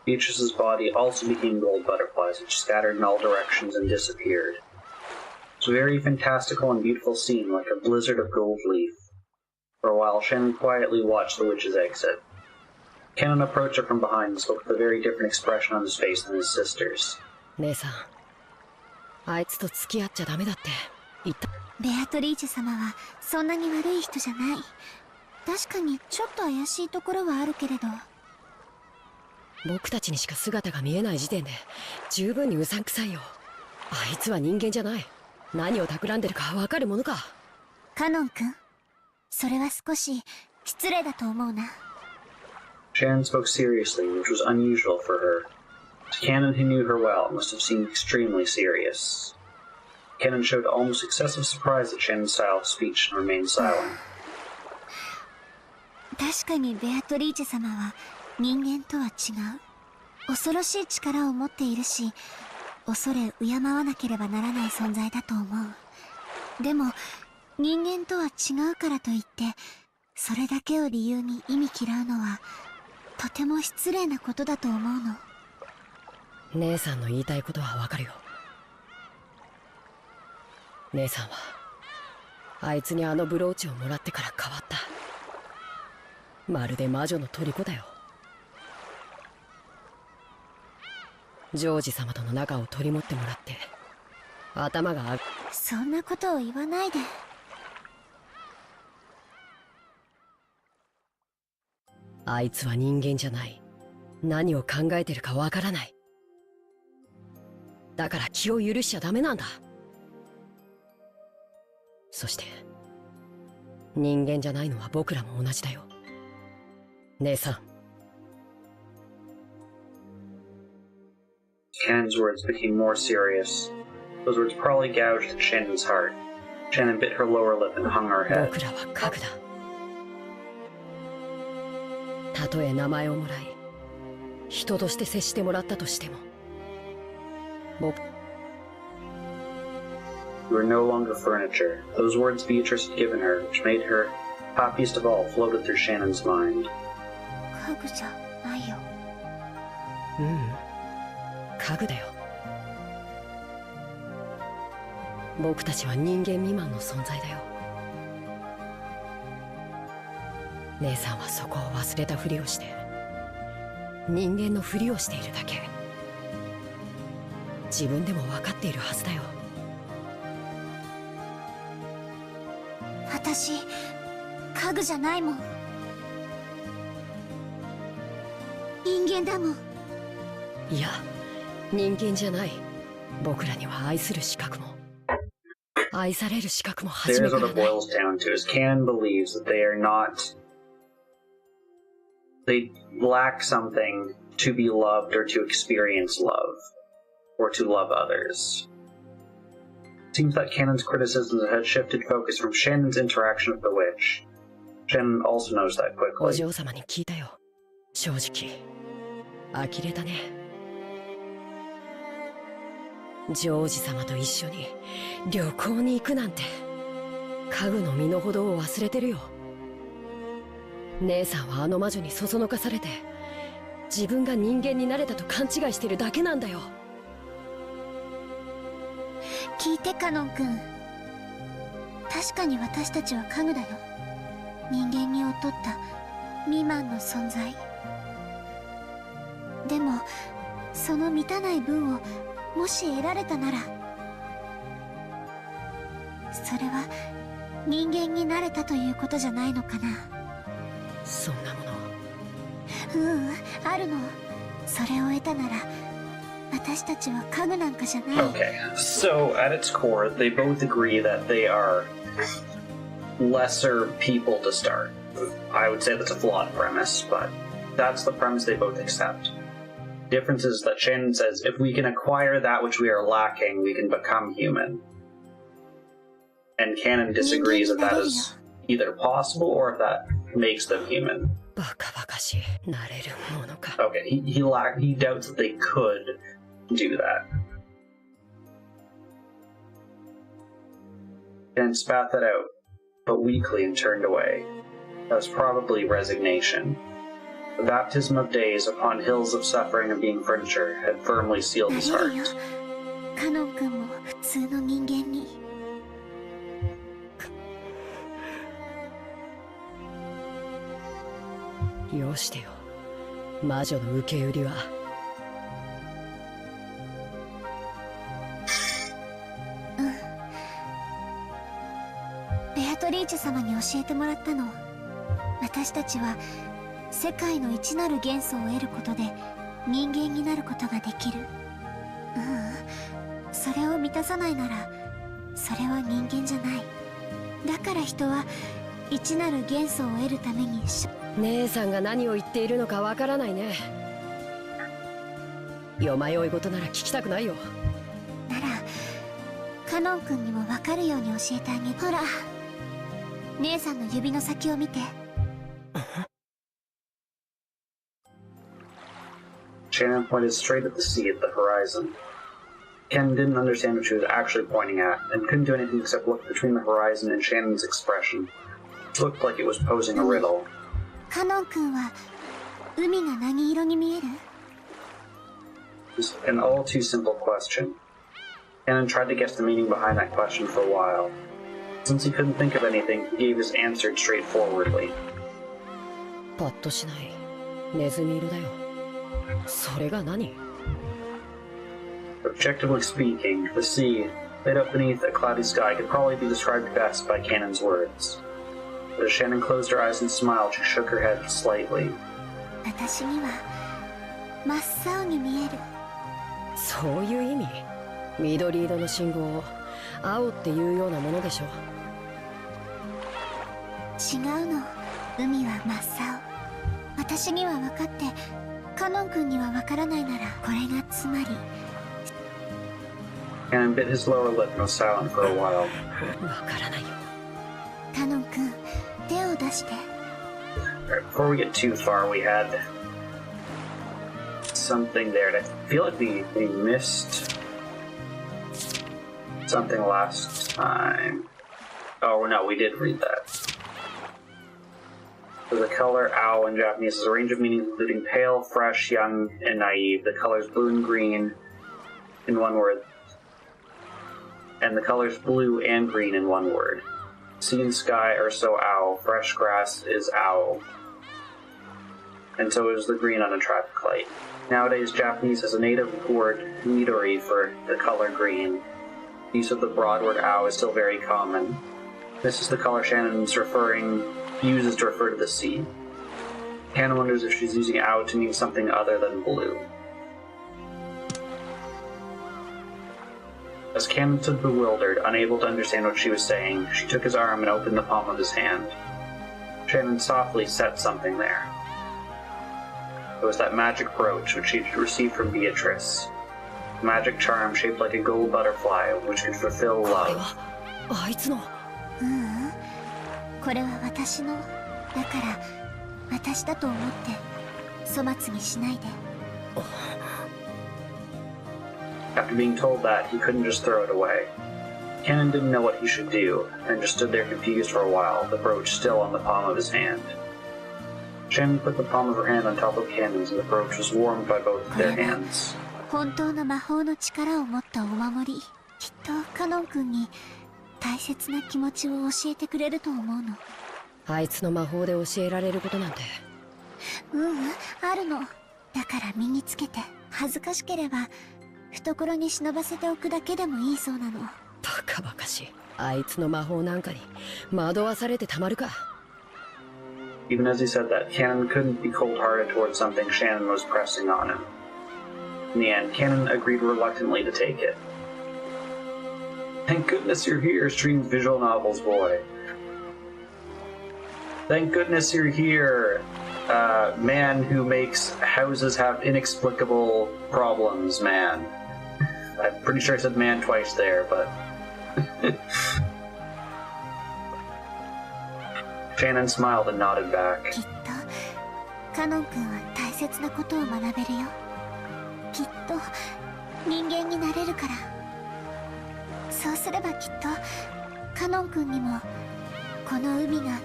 Beatrice's body also became gold butterflies, which scattered in all directions and disappeared. It was a very fantastical and beautiful scene, like a blizzard of gold leaf. For a while, Shannon quietly watched the witch's exit. Kenan approached her from behind and spoke with a very different expression on his face than his sister's. 姉さん、あいつと付き合っちゃダメだって言った。ベアトリーチェ様はそんなに悪い人じゃない。確かにちょっと怪しいところはあるけれど。僕たちにしか姿が見えない時点で十分にうさんくさいよ。あいつは人間じゃない。何を企んでるかわかるものか。カノン君、それは少し失礼だと思うな。Shannon spoke seriously, which was unusual for her. To Kenan, who knew her well, it must have seemed extremely serious. Kenan showed almost excessive surprise at Shannon's style of speech and remained silent. 確かにベアトリーチェ様は人間とは違う。恐ろしい力を持っているし、恐れ敬わなければならない存在だと思う。でも人間とは違うからといってそれだけを理由に忌み嫌うのはとても失礼なことだと思うの。姉さんの言いたいことはわかるよ。姉さんはあいつにあのブローチをもらってから変わった。まるで魔女の虜だよ。ジョージ様との仲を取り持ってもらって頭が上が。そんなことを言わないで。あいつは人間じゃない。何を考えてるかわからない。だから気を許しちゃダメなんだ。そして人間じゃないのは僕らも同じだよ。姉さん。Kenan's words became more serious. Those words probably gouged at Shannon's heart. Shannon bit her lower lip and hung her head. 僕らは家具だ。たとえ名前をもらい人として接してもらったとしても、僕 You were no longer furniture. Those words Beatrice had given her, which made her happiest of all, floated through Shannon's mind. 家具じゃないよ。家具だよ。僕たちは人間未満の存在だよ。姉さんはそこを忘れたふりをして人間のふりをしているだけ。自分でも分かっているはずだよ。私家具じゃないもん。人間だもん。いや、人間じゃない。僕らには愛する資格も愛される資格も初め There's か what ら it ない。 boils down to, is Can believes that they are not... They lack something to be loved or to experience love, or to love others. It seems that Canon's criticisms had shifted focus from Shannon's interaction with the witch. Shannon also knows that お quickly. 嬢様に聞いたよ。正直呆れたね。ジョージ様と一緒に旅行に行くなんて、家具の身の程を忘れてるよ。姉さんはあの魔女にそそのかされて自分が人間になれたと勘違いしてるだけなんだよ。聞いてカノン君、確かに私たちは家具だよ。人間に劣った未満の存在。でもその満たない分をもし得られたなら、それは人間になれたということじゃないのかな。そんなものあるの。それを得たなら私たちは家具なんかじゃない。 Okay, so at its core, they both agree that they are lesser people to start. I would say that's a flawed premise, but that's the premise they both accept. Difference is that Shannon says if we can acquire that which we are lacking, we can become human. And Canon disagrees that that is either possible or if that makes them human. バカバカしいなれるものか。 Okay, he doubts that they could do that. Shannon spat that out, but weakly and turned away. That was probably resignation. The baptism of days upon hills of suffering and being furniture had firmly sealed his なれるよ。 heart. カノン君も普通の人間に。よしてよ、魔女の受け売りは。ベアトリーチェ様に教えてもらったの。私たちは世界の一なる元素を得ることで人間になることができる。それを満たさないならそれは人間じゃない。だから人は一なる元素を得るために。姉さんが何を言っているのかわからないね。よまよい事なら聞きたくないよ。ならカノン君にも分かるように教えてあげる。ほら、姉さんの指の先を見て。Shannon pointed straight at the sea at the horizon. Ken didn't understand what she was actually pointing at, and couldn't do anything except look between the horizon and Shannon's expression. It looked like it was posing a riddle. カノン君は海が何色に見える？ It was an all too simple question. Shannon tried to guess the meaning behind that question for a while. Since he couldn't think of anything, he gave his answer straightforwardly. パッとしない。ネズミ色だよ。それが何？ Objectively speaking, the sea, lit up beneath a cloudy sky, could probably be described best by Cannon's words. But as Shannon closed her eyes and smiled, she shook her head slightly. 私には真っ青に見える。そういう意味？緑色の信号を青っていうようなものでしょ。違うの。海は真っ青。私には分かってカノン君には分からないなら、これがつまり。 Cannon bit his lower lip and was silent for a while. わからないよ。カノン君、手を出して。 Alright, before we get too far, we had something there. And I feel like we missed something last time. Oh, no, we did read that. So the color owl in Japanese is a range of meanings including pale, fresh, young, and naive. The colors blue and green in one word. And the colors blue and green in one word. Sea and sky are so owl. Fresh grass is owl. And so is the green on a traffic light. Nowadays, Japanese has a native word, midori, for the color green. Use of the broad word owl is still very common. This is the color Shannon's uses to refer to the sea. Hannah wonders if she's using owl to mean something other than blue. As Cannon stood bewildered, unable to understand what she was saying, she took his arm and opened the palm of his hand. Shannon softly set something there. It was that magic brooch which she had received from Beatrice. A magic charm shaped like a gold butterfly which could fulfill これ love. はあいつの。これは私の。だから私だと思って粗末にしないで。 After being told that, he couldn't just throw it away. Cannon didn't know what he should do, and just stood there confused for a while, the brooch still on the palm of his hand. Shannon put the palm of her hand on top of Cannon's, and the brooch was warmed by both their hands. 本当の魔法の力を持ったお守り。きっとカノン君に大切な気持ちを教えてくれると思うの。あいつの魔法で教えられることなんて。あるの。だから身につけて、恥ずかしければ懐に忍ばせておくだけでもいいそうなの。バカバカしい。あいつの魔法なんかに惑わされてたまるか。Even as he said that, Cannon couldn't be cold-hearted towards something Shannon was pressing on him. In the end, Cannon agreed reluctantly to take it. Thank goodness you're here, streamed Visual Novels Boy. Thank goodness you're here, man who makes houses have inexplicable problems, man. I'm pretty sure I said man twice there, but... Shannon smiled and nodded back. きっとカノン君は大切なことを学べるよ。きっと人間になれるから。そうすればきっとカノン君にもこの海が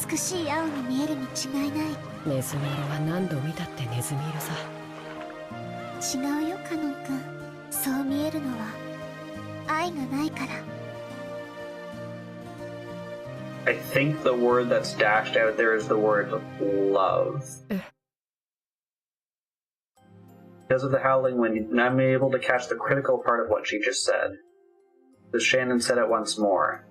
美しい青に見えるに違いない。ネズミ色は何度見たってネズミ色さ。違うよカノン君。そう見えるのは愛がないから。I think the word that's dashed out there is the word love. Because of the howling wind, I'm able to catch the critical part of what she just said. As Shannon said it once more.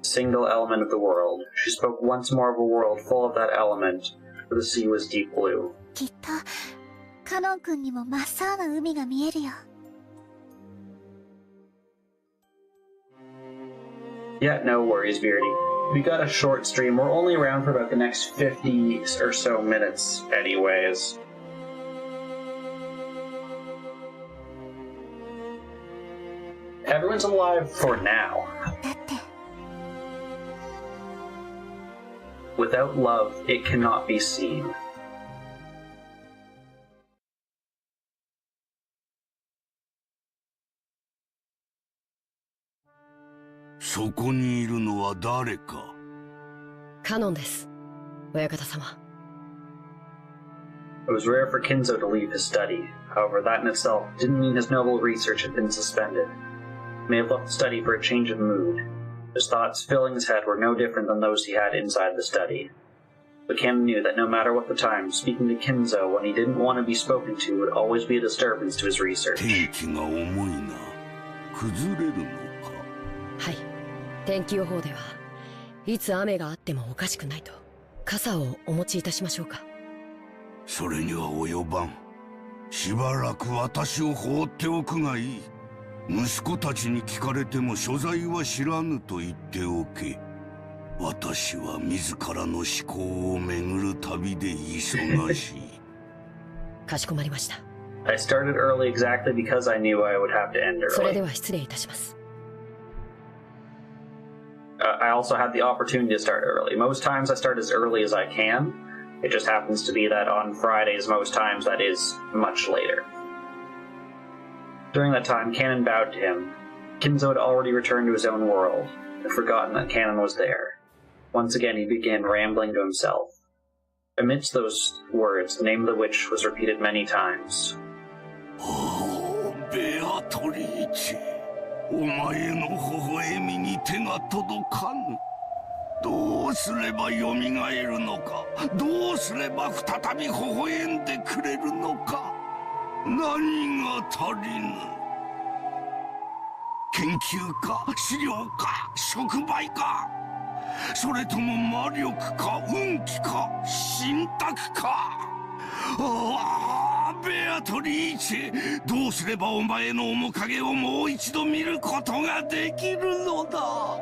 Single element of the world. She spoke once more of a world full of that element, where the sea was deep blue. きっとカノン君にも真っ青な海が見えるよ。Yeah, no worries, Beardy. We got a short stream. We're only around for about the next 50 or so minutes anyways. Everyone's alive for now. だって Without love, it cannot be seen. そこにいるのは誰か。カノンです、親方様。It was rare for Kinzo to leave his study. However, that in itself didn't mean his noble research had been suspended. He may have left the study for a change of mood. His thoughts filling his head were no different than those he had inside the study. But Ken knew that no matter what the time, speaking to Kinzo when he didn't want to be spoken to would always be a disturbance to his research. 天気が重いな。崩れるのか。はい、天気予報ではいつ雨があってもおかしくないと。傘をお持ちいたしましょうか。それには及ばん。しばらく私を放っておくがいい。息子たちに聞かれても所在は知らぬと言っておけ。私は自らの思考を巡る旅で忙しい。かしこまりました。I started early exactly because I knew I would have to end それ early. では失礼いたします。I also had the opportunity to start early. Most times I start as early as I can. It just happens to be that on Fridays, most times that is much later. During that time, Cannon bowed to him. Kinzo had already returned to his own world, and forgotten that Cannon was there. Once again, he began rambling to himself. Amidst those words, the name of the witch was repeated many times. Oh, Beatrice. お前の微笑みに手が届かぬ。どうすればよみがえるのか。どうすれば再び微笑んでくれるのか。何が足りぬ。研究か資料か触媒か。それとも魔力か運気か信託か。ああ、ベアトリーチェ、どうすればお前の面影をもう一度見ることができるのだ。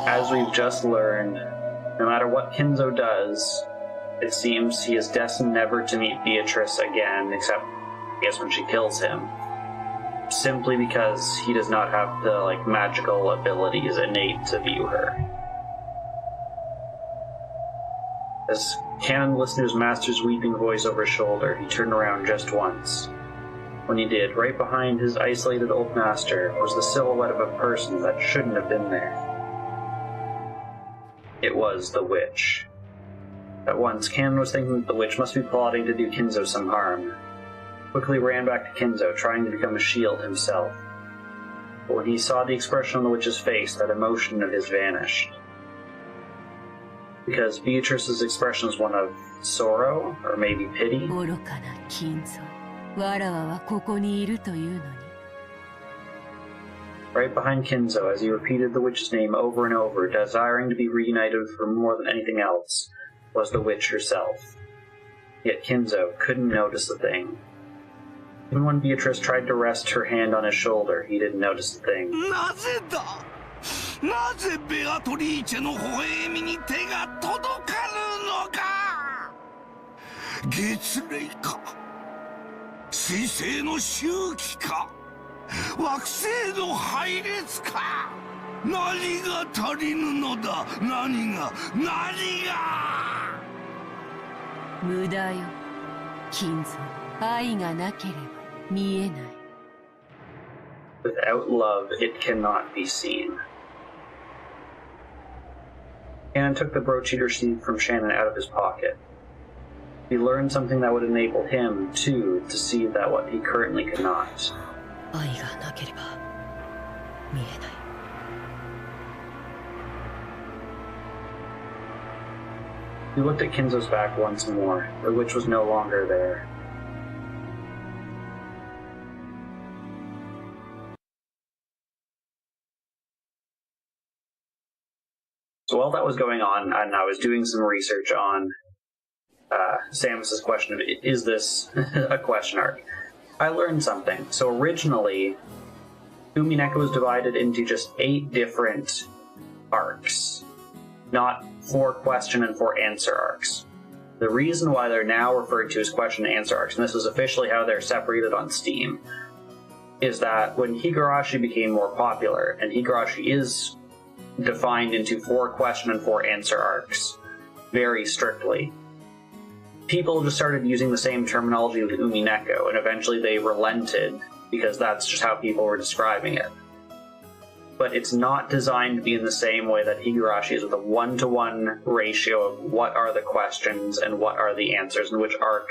As we've just learned, no matter what Kinzo does, it seems he is destined never to meet Beatrice again, except, I guess, when she kills him. Simply because he does not have the, magical abilities innate to view her. As Cannon listened to his master's weeping voice over his shoulder, he turned around just once. When he did, right behind his isolated old master was the silhouette of a person that shouldn't have been there. It was the witch. At once, Ken was thinking that the witch must be plotting to do Kinzo some harm. Quickly ran back to Kinzo, trying to become a shield himself. But when he saw the expression on the witch's face, that emotion of his vanished. Because Beatrice's expression is one of sorrow, or maybe pity. 愚かな金蔵。わらわはここにいるというのに。Right behind Kinzo, as he repeated the witch's name over and over, desiring to be reunited for more than anything else, was the witch herself. Yet Kinzo couldn't notice a thing. Even when Beatrice tried to rest her hand on his shoulder, he didn't notice a thing. なぜだ、なぜベアトリーチェの微笑みに手が届かぬのか。月齢か、水星の周期か、惑星の配列か。何が足りぬのだ、何が。無駄よ、金蔵。愛がなければ見えない。Without love, it cannot be seen. Shannon took the brooch eater seed from Shannon out of his pocket. He learned something that would enable him, too, to see that what he currently could not. 愛がなければ見えない。He looked at Kinzo's back once more. The witch was no longer there. So while that was going on, and I was doing some research on Samus's question of, is this a question arc? I learned something. So originally, Umineko was divided into just 8 different arcs, not 4 question and 4 answer arcs. The reason why they're now referred to as question and answer arcs, and this is officially how they're separated on Steam, is that when Higurashi became more popular, and Higurashi is defined into 4 question and 4 answer arcs very strictly, people just started using the same terminology with Umineko, and eventually they relented because that's just how people were describing it. But it's not designed to be in the same way that Higurashi is, with a 1-to-1 ratio of what are the questions and what are the answers, and which arc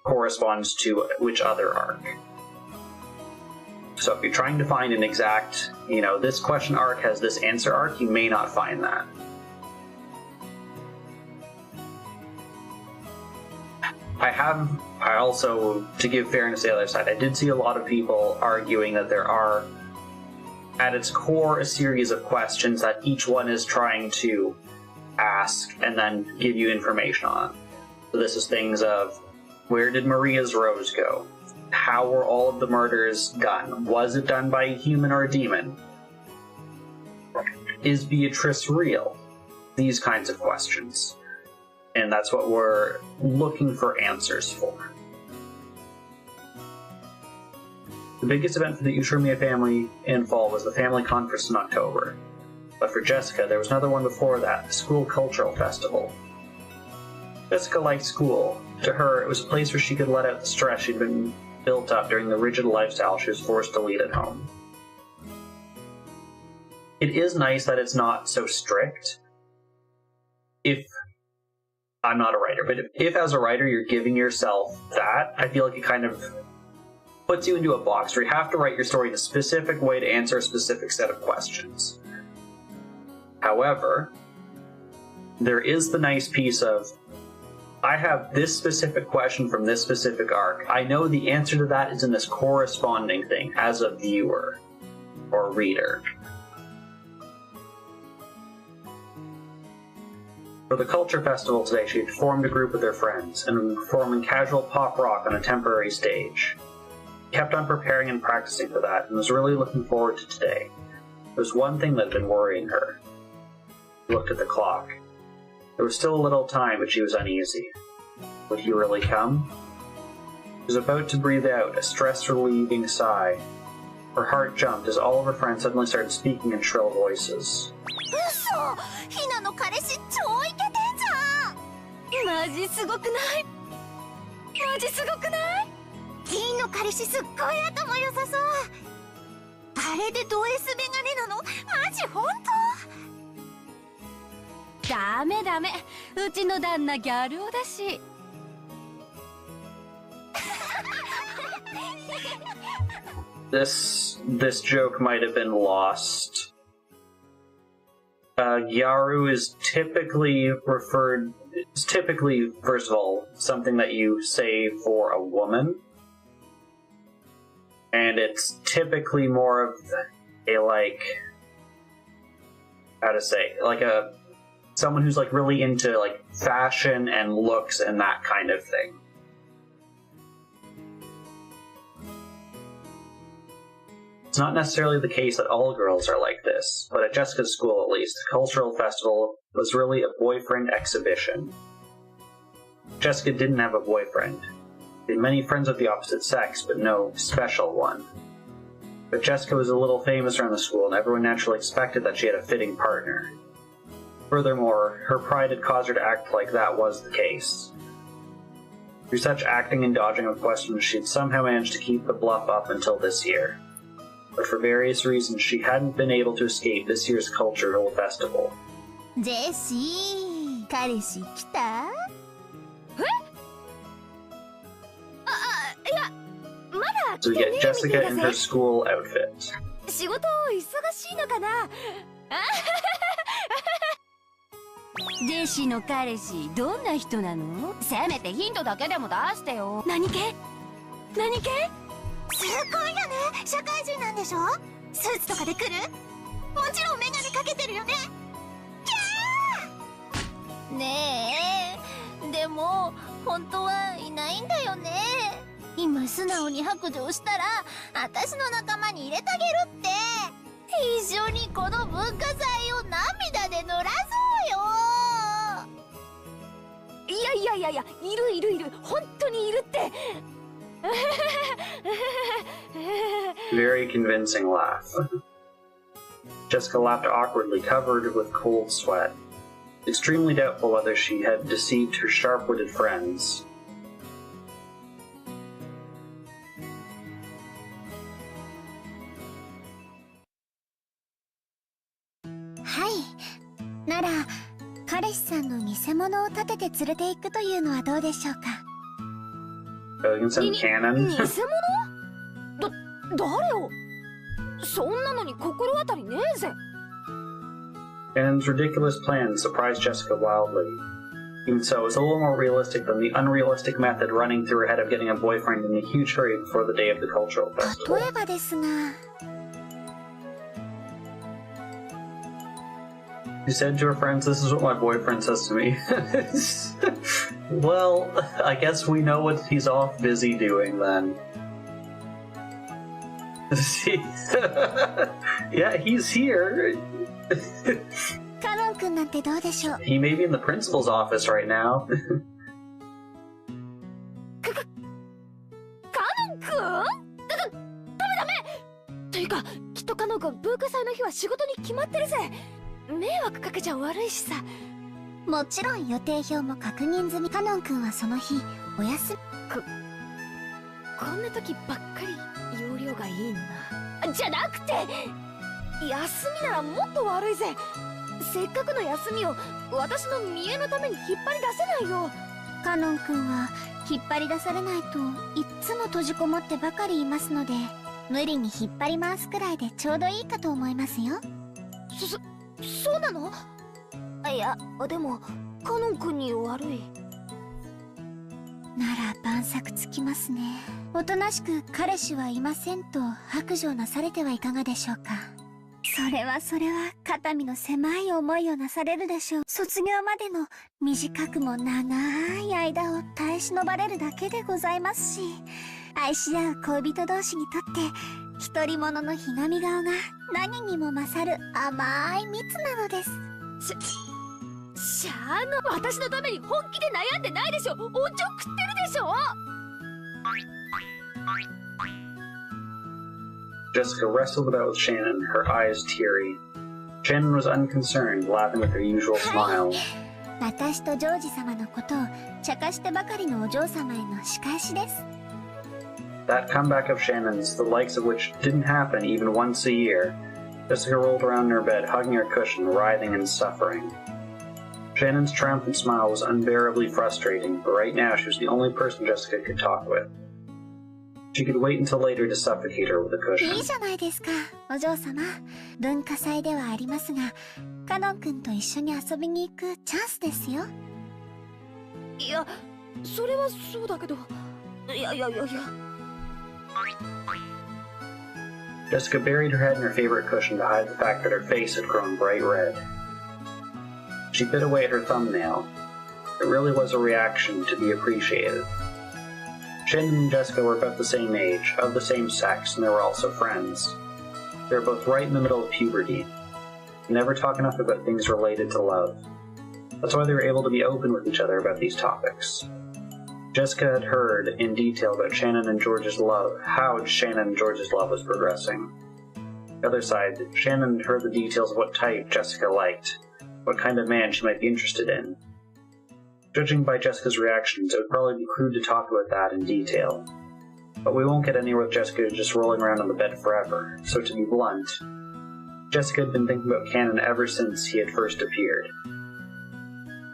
corresponds to which other arc. So if you're trying to find an exact, this question arc has this answer arc, you may not find that. I also, to give fairness to the other side, I did see a lot of people arguing that there are, at its core, a series of questions that each one is trying to ask and then give you information on. So this is things of, where did Maria's rose go? How were all of the murders done? Was it done by a human or a demon? Is Beatrice real? These kinds of questions. And that's what we're looking for answers for. The biggest event for the Ushiromiya family in fall was the family conference in October. But for Jessica, there was another one before that, the school cultural festival. Jessica liked school. To her, it was a place where she could let out the stress she'd been built up during the rigid lifestyle she was forced to lead at home. It is nice that it's not so strict. I'm not a writer, but if as a writer you're giving yourself that, I feel like it kind of puts you into a box where you have to write your story in a specific way to answer a specific set of questions. However, there is the nice piece of, I have this specific question from this specific arc. I know the answer to that is in this corresponding thing as a viewer or reader. For the Culture Festival today, she had formed a group with her friends and were performing casual pop rock on a temporary stage. She kept on preparing and practicing for that and was really looking forward to today. There was one thing that had been worrying her. She looked at the clock. There was still a little time, but she was uneasy. Would he really come? She was about to breathe out a stress-relieving sigh. Her heart jumped as all of her friends suddenly started speaking in shrill voices. 嘘、ひなの彼氏超イケてんじゃん。マジすごくない？マジすごくない？銀の彼氏すっごい頭良さそう。あれでド S メガネなの？マジ本当？ダメダメ、うちの旦那ギャル男だし。This joke might have been lost. Gyaru is typically, first of all, something that you say for a woman. And it's typically more of a, like, how to say, like someone who's, like, really into, like, fashion and looks and that kind of thing. It's not necessarily the case that all girls are like this, but at Jessica's school at least, the cultural festival was really a boyfriend exhibition. Jessica didn't have a boyfriend. She had many friends of the opposite sex, but no special one. But Jessica was a little famous around the school, and everyone naturally expected that she had a fitting partner. Furthermore, her pride had caused her to act like that was the case. Through such acting and dodging of questions, she had somehow managed to keep the bluff up until this year. But for various reasons, she hadn't been able to escape this year's cultural festival. ジェシー、彼氏来た？いや、まだ So we get Jessica in her school outfit. 仕事忙しいのかな。ジェシーの彼氏、どんな人なの？せめてヒントだけでも出してよ。何系？何系？すごいよね。社会人なんでしょ？スーツとかで来る？もちろんメガネかけてるよね。ねえ、でも本当はいないんだよね。今素直に白状したら私の仲間に入れてあげるって。一緒にこの文化祭を涙で濡らそうよ。いや、いる、本当にいるって。Very convincing laugh. Jessica laughed awkwardly, covered with cold sweat. Extremely doubtful whether she had deceived her sharp-witted friends. Hi. なら、彼氏さんの偽物を立てて連れて行くというのはどうでしょうか。You can send cannon. 偽物？誰を？そんなのに心当たりねえぜ。Cannon's ridiculous plan surprised Jessica wildly. Even so, it's a little more realistic than the unrealistic method running through her head of getting a boyfriend in a huge hurry before the day of the cultural festival. 例えばですが。She said to her friends, "This is what my boyfriend says to me." Well, I guess we know what he's off busy doing then. Yeah, he's here. カノン君なんてどうでしょう。 He may be in the principal's office right now. カノン君？ダメ！というか、きっとカノン君文化祭の日は仕事に決まってるぜ。迷惑かけちゃ悪いしさ。もちろん予定表も確認済み。カノン君はその日お休み。こんな時ばっかり容量がいいのな。じゃなくて、休みならもっと悪いぜ。せっかくの休みを私の見栄のために引っ張り出せないよ。カノン君は引っ張り出されないといっつも閉じこもってばかりいますので、無理に引っ張り回すくらいでちょうどいいかと思いますよ。そうなの？いや、でもカノン君に悪い。なら晩作つきますね。おとなしく彼氏はいませんと白状なされてはいかがでしょうか。それは肩身の狭い思いをなされるでしょう。卒業までの短くも長い間を耐え忍ばれるだけでございますし、愛し合う恋人同士にとって独り者のひがみ顔が何にも勝る甘い蜜なのです。シャーの私のために本気で悩んでないでしょ。おちょくってるでしょ。Jessica wrestled about with Shannon, her eyes teary. Shannon was unconcerned, laughing with her usual smile. 私とジョージ様のことを茶化してばかりのお嬢様への仕返しです。That comeback of Shannon's, the likes of which didn't happen even once a year. Jessica rolled around in her bed, hugging her cushion, writhing and suffering. Shannon's triumphant smile was unbearably frustrating, but right now she was the only person Jessica could talk with. She could wait until later to suffocate her with a い cushion. いじゃないですか、お嬢様。文化祭ではありますが、カノン君と一緒に遊びに行くチャンスですよ。いや、それはそうだけど。いや。Jessica buried her head in her favorite cushion to hide the fact that her face had grown bright red. She bit away at her thumbnail. It really was a reaction to be appreciated. Shannon and Jessica were about the same age, of the same sex, and they were also friends. They were both right in the middle of puberty. They never talk enough about things related to love. That's why they were able to be open with each other about these topics. Jessica had heard in detail about Shannon and George's love, how Shannon and George's love was progressing. On the other side, Shannon had heard the details of what type Jessica liked, what kind of man she might be interested in. Judging by Jessica's reactions, it would probably be crude to talk about that in detail. But we won't get anywhere with Jessica just rolling around on the bed forever, so to be blunt, Jessica had been thinking about Cannon ever since he had first appeared.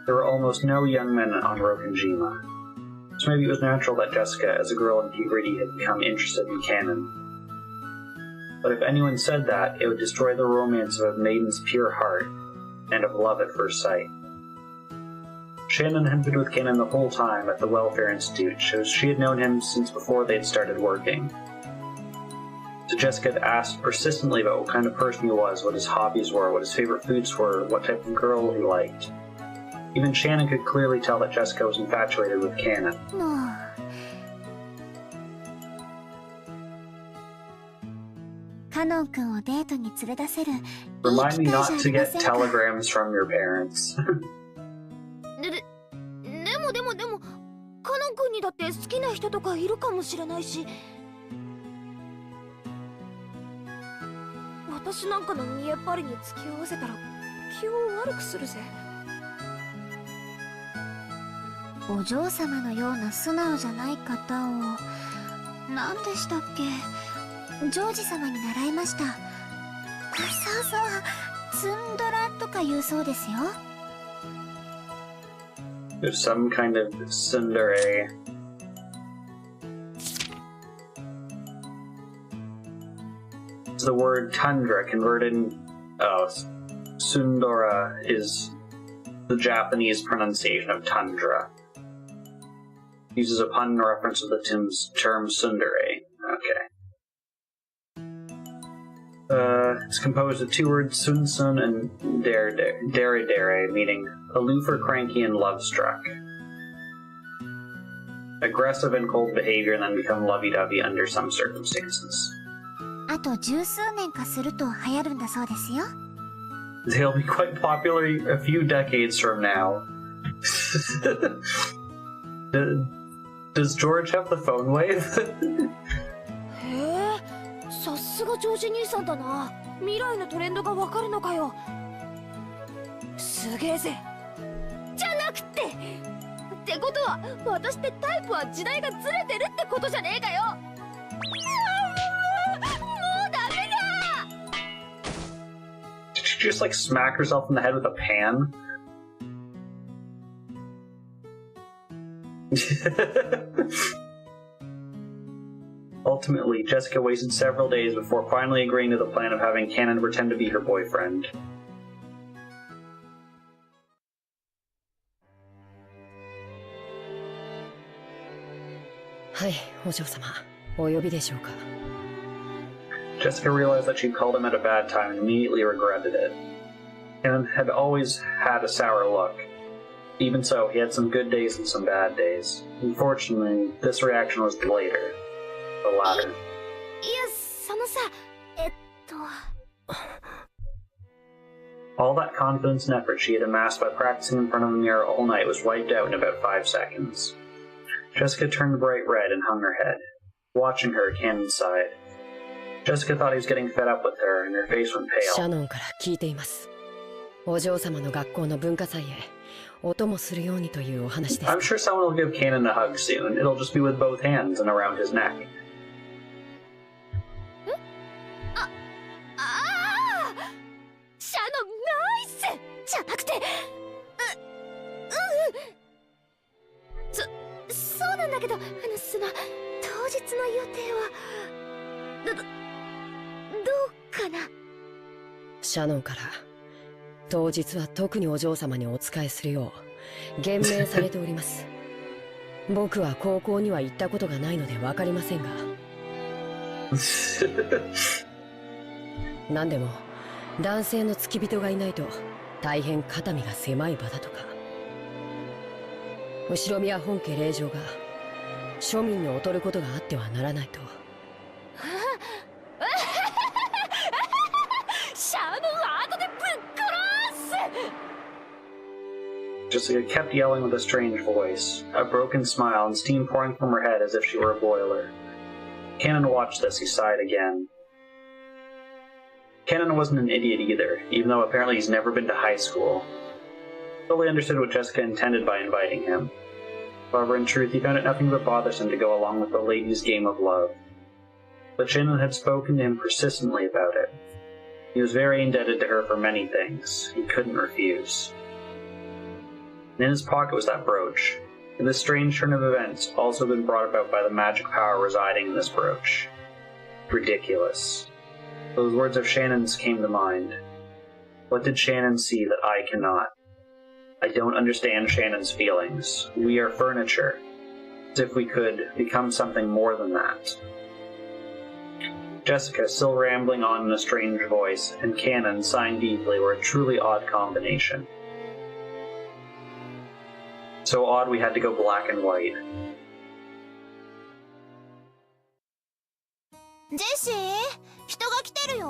There were almost no young men on Rokenjima, so maybe it was natural that Jessica, as a girl in puberty, had become interested in Cannon. But if anyone said that, it would destroy the romance of a maiden's pure heart, and of love at first sight. Shannon had been with Cannon the whole time at the Welfare Institute, so she had known him since before they'd started working. So Jessica had asked persistently about what kind of person he was, what his hobbies were, what his favorite foods were, what type of girl he liked. Even Shannon could clearly tell that Jessica was infatuated with Cannon. もう。カノン君をデートに連れ出せるいい機 Remind me 会 not じゃ to ありま get せんか。 telegrams from your parents. でも、カノン君にだって好きな人とかいるかもしれないし。私なんかの見えっ張りに付き合わせたら気を悪くするぜ。お嬢様のような素直じゃない方を何でしたっけ、ジョージ様に習いました。そうそう、ツンドラとか言うそうですよ。 There's some kind of tsundere. It's the word tundra converted. Oh, Sundora is the Japanese pronunciation of tundra. Uses a pun in reference to the term tsundere. Okay. It's composed of two words, sun and dere, meaning aloof or cranky and love-struck. Aggressive and cold behavior and then become lovey-dovey under some circumstances. あと十数年かすると流行るんだそうですよ。 They'll be quite popular a few decades from now. Does George have the phone wave? へえ、さすがジョージ兄さんだな。未来のトレンドがわかるのかよ。すげえぜ。じゃなくてってことは私ってタイプは時代がずれてるってことじゃねえかよ。もうダメだ。 Did she just like smack herself in the head with a pan? Ultimately, Jessica wasted several days before finally agreeing to the plan of having Cannon pretend to be her boyfriend. Hi, お嬢様。お呼びでしょうか。 Jessica realized that she'd called him at a bad time and immediately regretted it. Cannon had always had a sour look. Even so, he had some good days and some bad days. Unfortunately, this reaction was the later. The latter. いや、そのさ、All that confidence and effort she had amassed by practicing in front of the mirror all night was wiped out in about 5 seconds. Jessica turned bright red and hung her head. Watching her, Cannon sighed. Jessica thought he was getting fed up with her, and her face went シャ pale. ノンから聞いています。お嬢様の学校の文化祭へお供するようにというお話です。 I'm sure someone will give Cannon a hug soon. It'll just be with both hands and around his neck. シャノンナイスじゃなくてそうなんだけど、その、当日の予定は、どうかな。シャノンから、当日は特にお嬢様にお仕えするよう、厳命されております。僕は高校には行ったことがないのでわかりませんが。何でも、男性の付き人がいないと、大変肩身が狭い場だとか。後ろ宮本家令嬢が庶民に劣ることがあってはならないと。シャノンは後でぶっ殺す。 Jessica kept yelling with a strange voice, a broken smile and steam pouring from her head as if she were a boiler. Cannon watched this, he sighed again. Cannon wasn't an idiot either, even though apparently he's never been to high school. Fully understood what Jessica intended by inviting him. However, in truth, he found it nothing but bothersome to go along with the lady's game of love. But Shannon had spoken to him persistently about it. He was very indebted to her for many things. He couldn't refuse. And in his pocket was that brooch. And this strange turn of events also been brought about by the magic power residing in this brooch. Ridiculous. Those words of Shannon's came to mind. What did Shannon see that I cannot? I don't understand Shannon's feelings. We are furniture. As if we could become something more than that. Jessica, still rambling on in a strange voice, and Cannon, sighing deeply, were a truly odd combination. So odd we had to go black and white. ジェシー、人が来てるよ。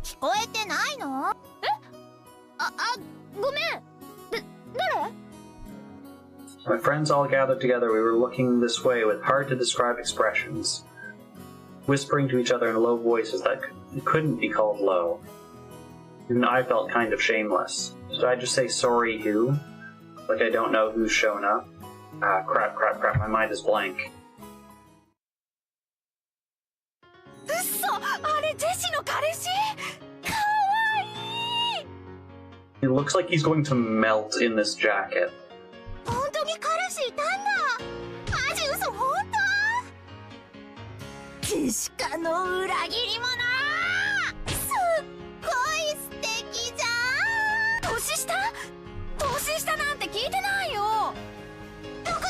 聞こえてないの？ごめん。誰？ My friends all gathered together. We were looking this way with hard-to-describe expressions, whispering to each other in low voices that couldn't be called low. Even I felt kind of shameless. Should I just say sorry who? Like I don't know who's shown up? Crap, my mind is blank. 嘘！あれジェシの彼氏？かわいい！ He looks like he's going to melt in this jacket. 本当に彼氏いたんだ。マジ嘘本当？けしかの裏切り者。すっごい素敵じゃん。年下なんて聞いてないよ。どこ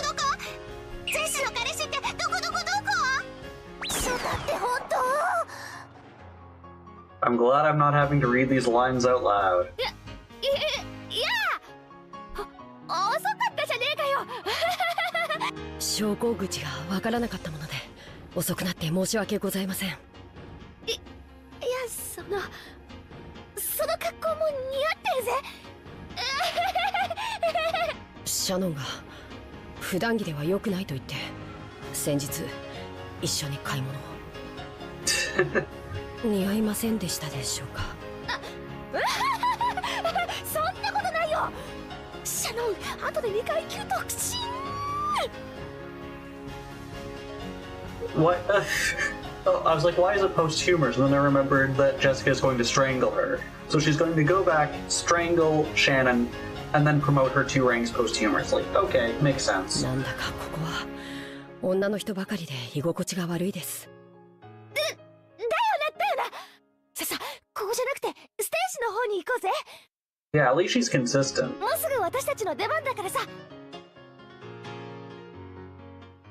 ジェシの彼氏ってどこそうだって本当？ I'm glad I'm not having to read these lines out loud. いや遅かったじゃねえかよ。昇降口がわからなかったもので遅くなって申し訳ございません。いやその格好も似合ってるぜ。シャノンが普段着では良くないと言って先日一緒に買い物を似合いませんでしたでしょうか。そんなことないよ。シャノン後で2階級特進。 What? Oh, I was like, why is it posthumous? And then I remembered that Jessica is going to strangle her. So she's going to go back, strangle Shannon, and then promote her 2 ranks posthumously. Okay, makes sense. なんだかここは女の人ばかりで居心地が悪いです。だよな。さ、ここじゃなくてステージの方に行こうぜ。Yeah, at least she's consistent. もうすぐ私たちの出番だからさ。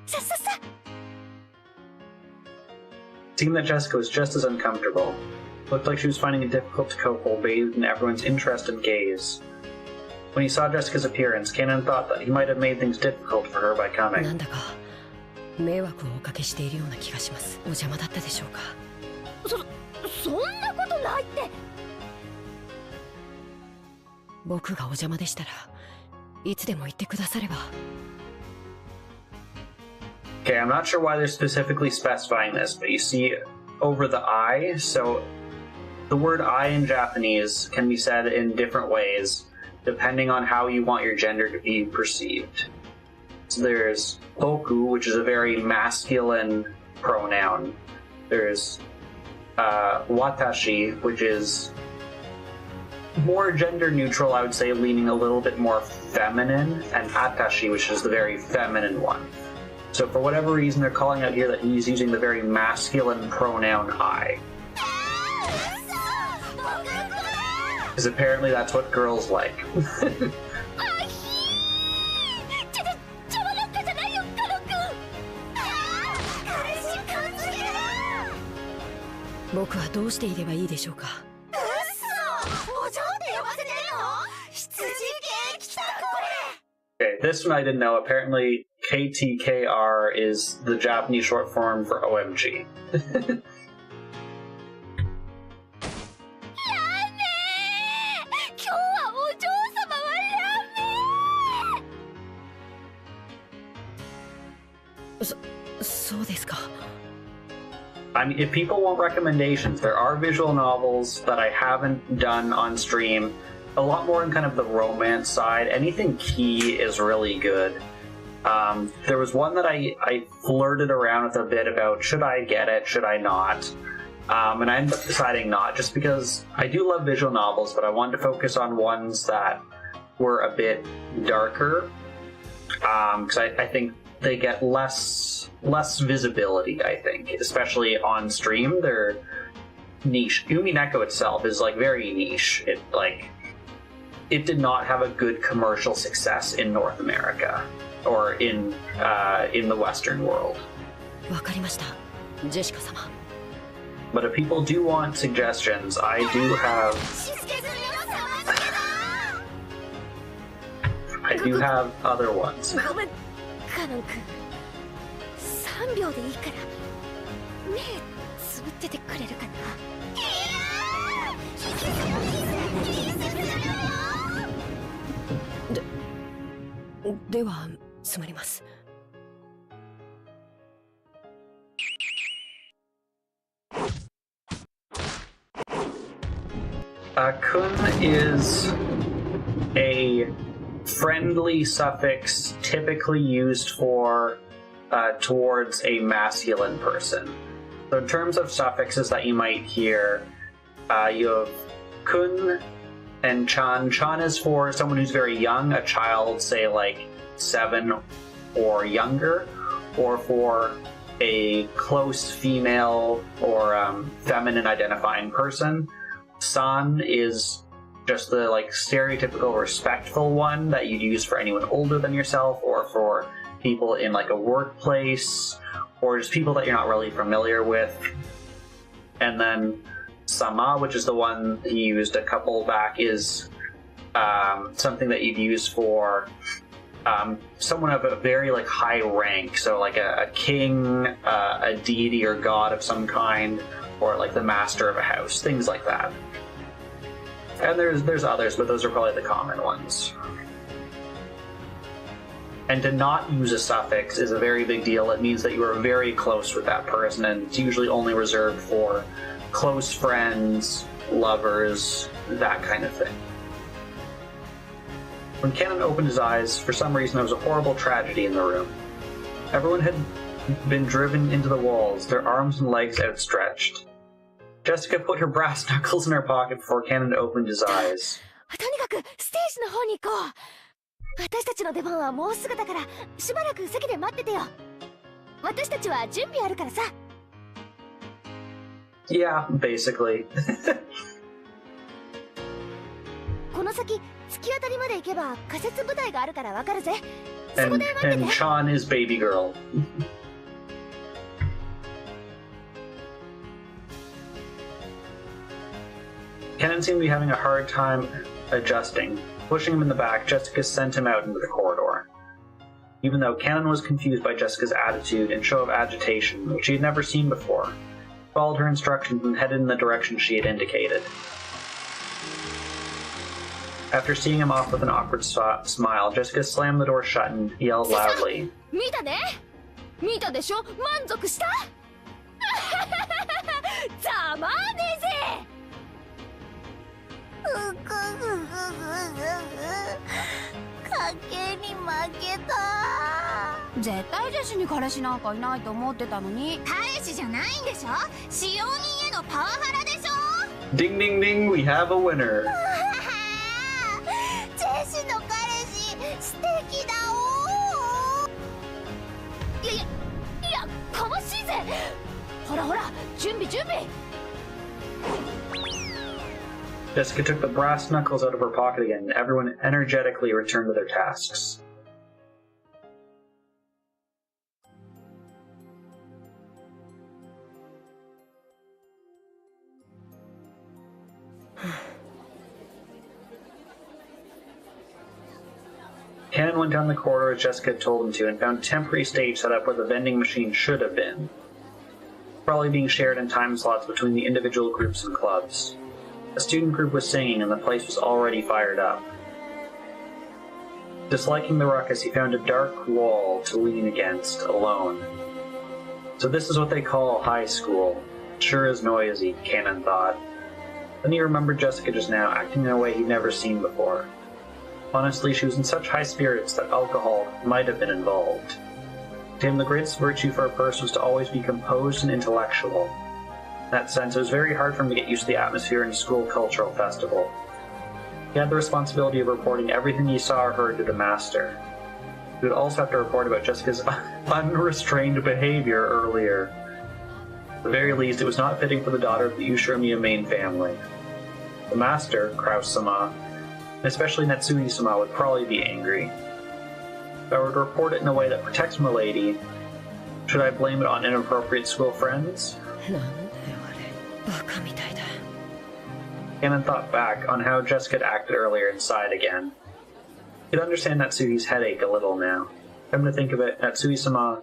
さ。It seemed that Jessica was just as uncomfortable. Looked like she was finding it difficult to cope while bathed in everyone's interested gaze. When he saw Jessica's appearance, Cannon thought that he might have made things difficult for her by な coming. んだか迷惑をおかけしているような気がします。お邪魔だったでしょうか。そんなことないって。僕がお邪魔でしたらいつでも言ってくだされば。 Okay, I'm not sure why they're specifically specifying this, but you see over the I, so the word I in Japanese can be said in different ways depending on how you want your gender to be perceived. So there's boku, which is a very masculine pronoun. There's watashi, which is more gender neutral, I would say, leaning a little bit more feminine, and Atashi, which is the very feminine one. So for whatever reason, they're calling out here that he's using the very masculine pronoun I. Because apparently that's what girls like. Okay, this one I didn't know. Apparently, KTKR is the Japanese short form for OMG. I mean, if people want recommendations, there are visual novels that I haven't done on stream. A lot more in kind of the romance side. Anything key is really good. There was one that I flirted around with a bit about, should I get it, should I not? And I ended up deciding not, just because I do love visual novels, but I wanted to focus on ones that were a bit darker. Because I think they get less visibility, I think, especially on stream. They're niche. Umineko itself is like very niche. It did not have a good commercial success in North America or in the Western world. But if people do want suggestions, I do have other ones. 3秒でいいから目つぶっててくれるかな。ではつまります。Kun is a friendly suffix typically used for towards a masculine person. So in terms of suffixes that you might hear, you have kun and chan. Chan is for someone who's very young, a child, say like 7 or younger, or for a close female or feminine identifying person. San is just the like stereotypical respectful one that you'd use for anyone older than yourself, or for people in like a workplace, or just people that you're not really familiar with. And then sama, which is the one he used a couple back, is something that you'd use for someone of a very like high rank, so like a king, a deity or god of some kind, or like the master of a house, things like that. And there's others, but those are probably the common ones. And to not use a suffix is a very big deal. It means that you are very close with that person, and it's usually only reserved for close friends, lovers, that kind of thing. When Kenan opened his eyes, for some reason there was a horrible tragedy in the room. Everyone had been driven into the walls, their arms and legs outstretched. Jessica put her brass knuckles in her pocket before Kenan opened his eyes. とにかくステージの方に行こう。私たちの出番はもうすぐだから、しばらく席で待っててよ。私たちは準備あるからさ。Yeah, basically. この先、突き当たりまで行けば仮設舞台があるからわかるぜ。そこで待ってて。And Chan is baby girl. Kenan seemed to be having a hard time adjusting. Pushing him in the back, Jessica sent him out into the corridor. Even though Kenan was confused by Jessica's attitude and show of agitation, which he had never seen before, he followed her instructions and headed in the direction she had indicated. After seeing him off with an awkward smile, Jessica slammed the door shut and yelled loudly. 見たね？見たでしょ？満足した？ざまあねえぜ！賭けに負けた。絶対ジェシに彼氏なんかいないと思ってたのに。彼氏じゃないんでしょ？使用人へのパワハラでしょ？ Ding ding ding, we have a winner. ほらほら、準備準備。 Jessica took the brass knuckles out of her pocket again, and everyone energetically returned to their tasks. Cannon went down the corridor as Jessica had told him to and found a temporary stage set up where the vending machine should have been, probably being shared in time slots between the individual groups and clubs. A student group was singing and the place was already fired up. Disliking the ruckus, he found a dark wall to lean against, alone. So this is what they call high school. Sure is noisy, Cannon thought. Then he remembered Jessica just now, acting in a way he'd never seen before. Honestly, she was in such high spirits that alcohol might have been involved. To him, the greatest virtue for a person was to always be composed and intellectual. In that sense, it was very hard for him to get used to the atmosphere in a school cultural festival. He had the responsibility of reporting everything he saw or heard to the master. He would also have to report about Jessica's unrestrained behavior earlier. At the very least, it was not fitting for the daughter of the Ushiramiya main family. The master, Kraus-sama, and especially Natsui-sama, would probably be angry. If I were to report it in a way that protects Milady, should I blame it on inappropriate school friends? Cannon thought back on how Jessica had acted earlier and sighed again. He'd understand Natsui's headache a little now. Come to think of it, Natsui-sama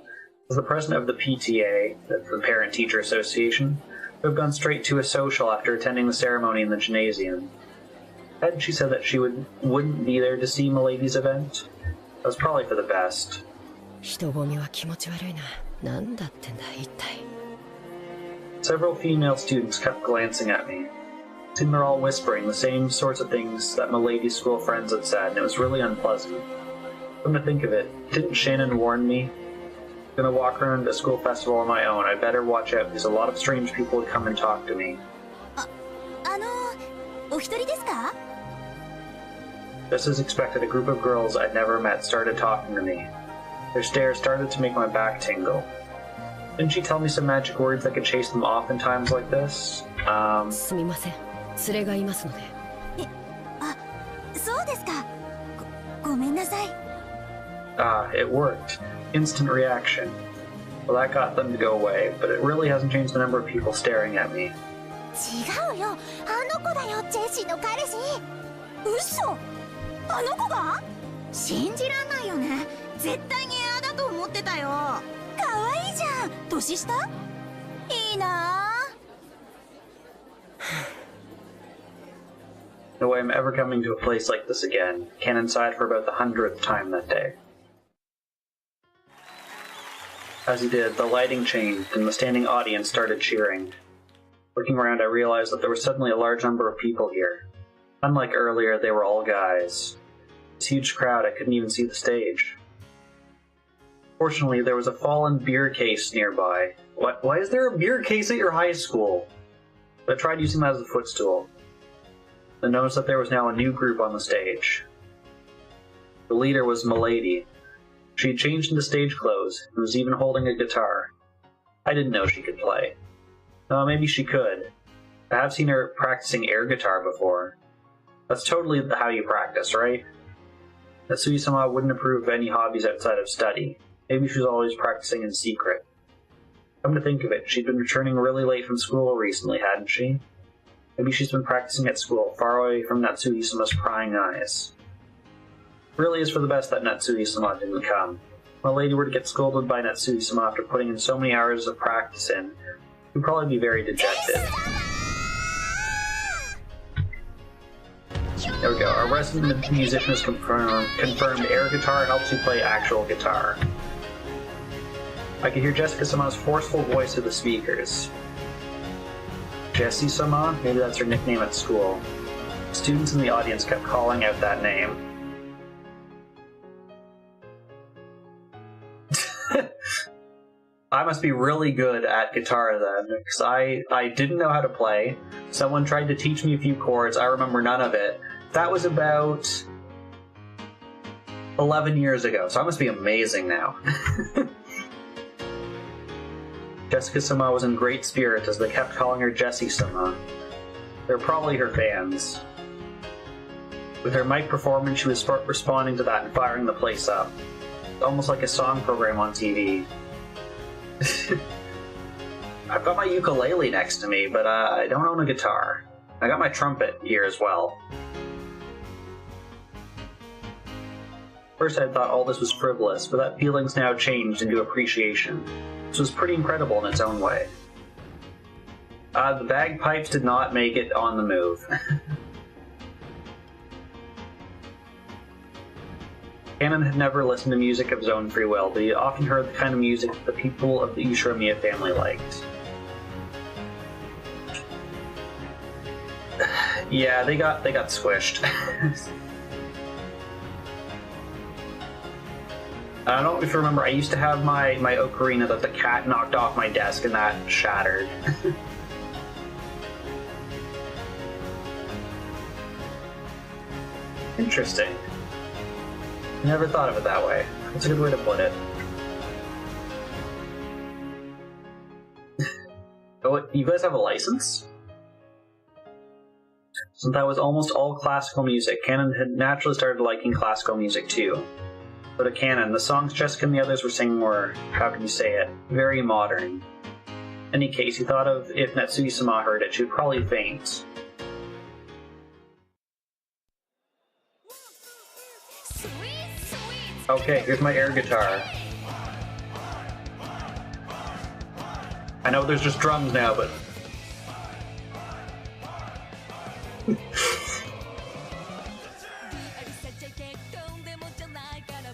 was the president of the PTA, the Parent-Teacher Association, who had gone straight to a social after attending the ceremony in the gymnasium. Hadn't she said that she wouldn't be there to see Milady's event? That was probably for the best. Several female students kept glancing at me. It seemed they're all whispering the same sorts of things that Milady's school friends had said, and it was really unpleasant. Come to think of it, didn't Shannon warn me? I'm gonna walk around a school festival on my own. I better watch out because a lot of strange people would come and talk to me. お一人ですか? Just as expected, a group of girls I'd never met started talking to me. Their stares started to make my back tingle. Didn't she tell me some magic words that could chase them off in times like this? すみません。連れがいますので。あ、そうですか。ごめんなさい。 It worked. Instant reaction. Well, that got them to go away, but it really hasn't changed the number of people staring at me. 違うよ。あの子だよ、ジェシーの彼氏。嘘。あの子が？信じらんないよね。絶対にエアだと思ってたよ。可愛いじゃん。年下？いいなぁ。No way I'm ever coming to a place like this again. Cannon sighed for about the 100th time that day. As he did, the lighting changed and the standing audience started cheering. Looking around, I realized that there was suddenly a large number of people here. Unlike earlier, they were all guys. This huge crowd, I couldn't even see the stage. Fortunately, there was a fallen beer case nearby. Why is there a beer case at your high school? But I tried using that as a footstool. I noticed that there was now a new group on the stage. The leader was Milady. She had changed into stage clothes and was even holding a guitar. I didn't know she could play. Maybe she could. I have seen her practicing air guitar before. That's totally how you practice, right? Natsui-sama wouldn't approve of any hobbies outside of study. Maybe she was always practicing in secret. Come to think of it, she'd been returning really late from school recently, hadn't she? Maybe she's been practicing at school, far away from Natsui-sama's prying eyes. It really is for the best that Natsui-sama didn't come. If my lady were to get scolded by Natsui-sama after putting in so many hours of practice in, she'd probably be very dejected. There we go. Our resident musician has confirmed air guitar helps you play actual guitar. I could hear Jessica-sama's forceful voice through the speakers. Jessie-sama? Maybe that's her nickname at school. Students in the audience kept calling out that name. I must be really good at guitar then, because I didn't know how to play. Someone tried to teach me a few chords. I remember none of it. That was about 11 years ago, so I must be amazing now. Jessica-sama was in great spirits as they kept calling her Jessie-sama. They're probably her fans. With her mic performance, she was responding to that and firing the place up. Almost like a song program on TV. I've got my ukulele next to me, but I don't own a guitar. I got my trumpet here as well. First I thought all this was frivolous, but that feeling's now changed into appreciation. This was pretty incredible in its own way. The bagpipes did not make it on the move. Cannon had never listened to music of his own free will, but he often heard the kind of music that the people of the Ushiromiya family liked. Yeah, they got squished. I don't know if you remember, I used to have my ocarina that the cat knocked off my desk and that shattered. Interesting. Never thought of it that way. That's a good way to put it. Oh, you guys have a license? Since that was almost all classical music, Cannon had naturally started liking classical music too. But to Cannon, the songs Jessica and the others were singing were, how can you say it, very modern. In any case, he thought of if Natsuki-sama heard it, she would probably faint. Okay, here's my air guitar. I know there's just drums now, but...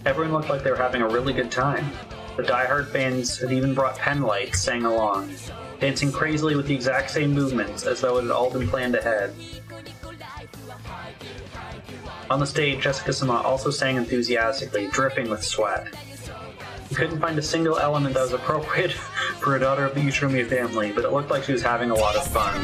Everyone looked like they were having a really good time. The die-hard fans had even brought pen lights, sang along, dancing crazily with the exact same movements as though it had all been planned ahead. On the stage, Jessica-sama also sang enthusiastically, dripping with sweat. We couldn't find a single element that was appropriate for a daughter of the Ushiromiya family, but it looked like she was having a lot of fun.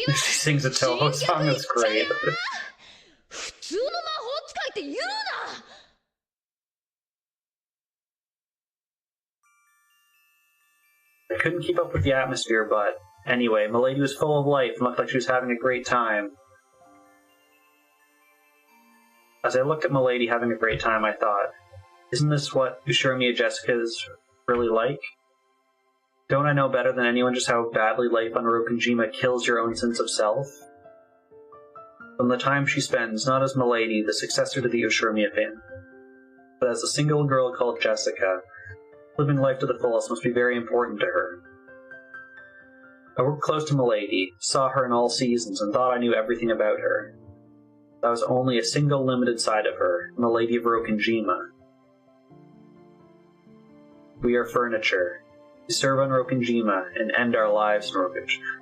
She sings a Toho song, that's great. I couldn't keep up with the atmosphere, but anyway, Milady was full of life and looked like she was having a great time. As I looked at Milady having a great time, I thought, isn't this what Ushiromiya Jessica is really like? Don't I know better than anyone just how badly life on Rokujima kills your own sense of self? From the time she spends, not as Milady, the successor to the Ushiromiya family, but as a single girl called Jessica, living life to the fullest must be very important to her. I worked close to Milady, saw her in all seasons, and thought I knew everything about her. That was only a single limited side of her, Milady of Rokujima. We are furniture. We serve on Rokujima and end our lives in Rokujima.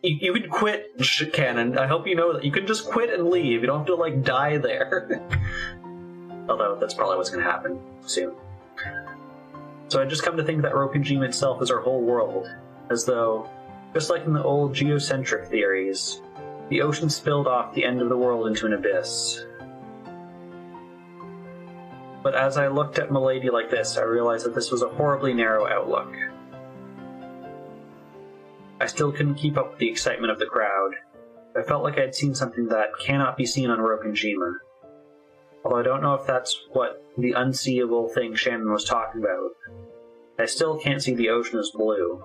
You can quit, Cannon. I hope you know that. You can just quit and leave. You don't have to, like, die there. Although, that's probably what's going to happen soon. So I just come to think that Rokujima itself is our whole world. As though, just like in the old geocentric theories, the ocean spilled off the end of the world into an abyss. But as I looked at Milady like this, I realized that this was a horribly narrow outlook. I still couldn't keep up with the excitement of the crowd. I felt like I'd seen something that cannot be seen on Rokujima. Although I don't know if that's what the unseeable thing Shannon was talking about. I still can't see the ocean as blue.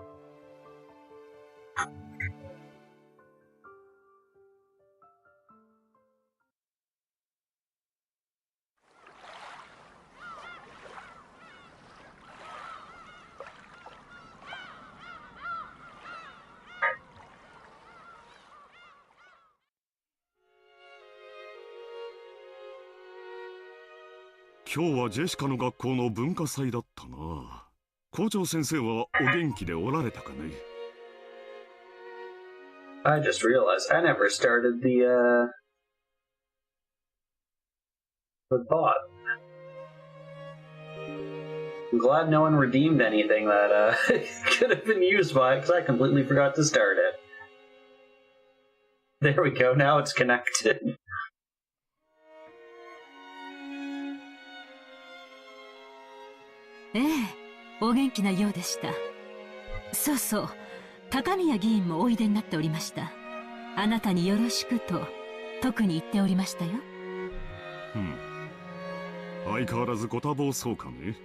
今日はジェシカの学校の文化祭だったな。校長先生はお元気でおられたかね。I just realized I never started the thought. I'm glad no one redeemed anything that could have been used by it, because I completely forgot to start it. There we go, now it's connected. ええ、お元気なようでした。そうそう、高宮議員もおいでになっておりました。あなたによろしくと特に言っておりましたよ。相変わらずご多忙そうかね。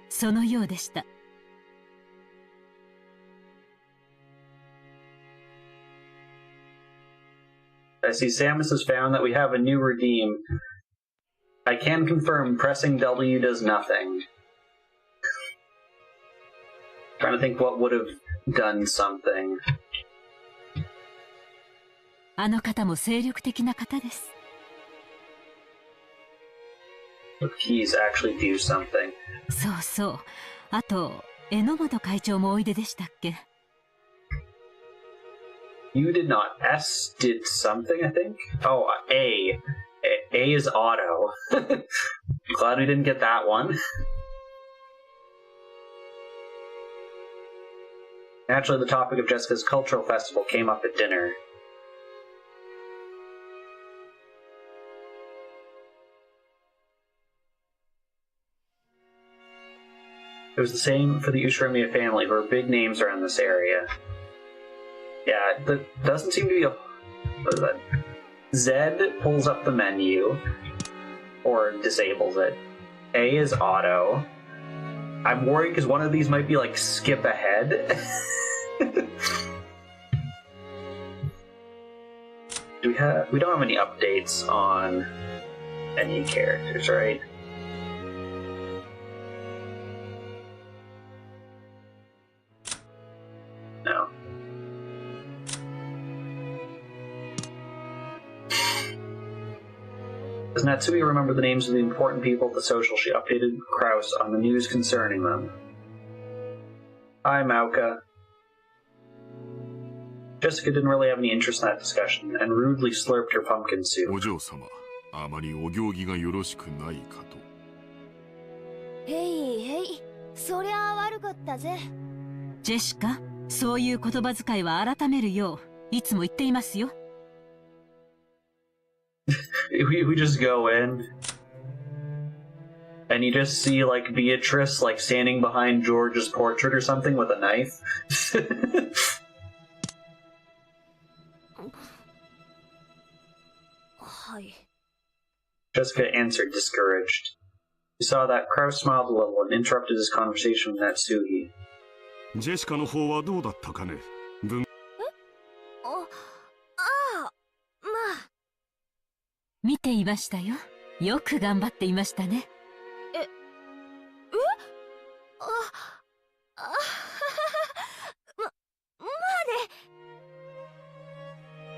そのようでした。I see Samus has found that we have a new redeem. I can confirm pressing W does nothing. Trying to think what would have done something. あの方も精力的な方です。The keys actually do something. そうそう。あと、榎本会長もおいででしたっけ？ You did not. S did something, I think? Oh, A. A is auto. Glad we didn't get that one. Naturally, the topic of Jessica's cultural festival came up at dinner. It was the same for the Ushiromiya family, who are big names around this area. Yeah, there doesn't seem to be a... What is that? Z pulls up the menu, or disables it. A is auto. I'm worried because one of these might be like skip ahead. We don't have any updates on any characters, right? No. Does Natsui remember the names of the important people at the social? She updated Kraus on the news concerning them. Hi, Mauka. Jessica didn't really have any interest in that discussion, and rudely slurped her pumpkin soup. お嬢様、あまりお行儀がよろしくないかと。へいへい、そりゃあ悪かったぜ。ジェシカ、そういう言葉遣いは改めるよういつも言っていますよ。we just go in, and you just see like Beatrice like standing behind George's portrait or something with a knife. Jessica answered, discouraged. She saw that Kraus smiled a little and interrupted his conversation with Natsuhi. ジェシカの方はどうだったかね。見ていましたよ。よく頑張っていましたね。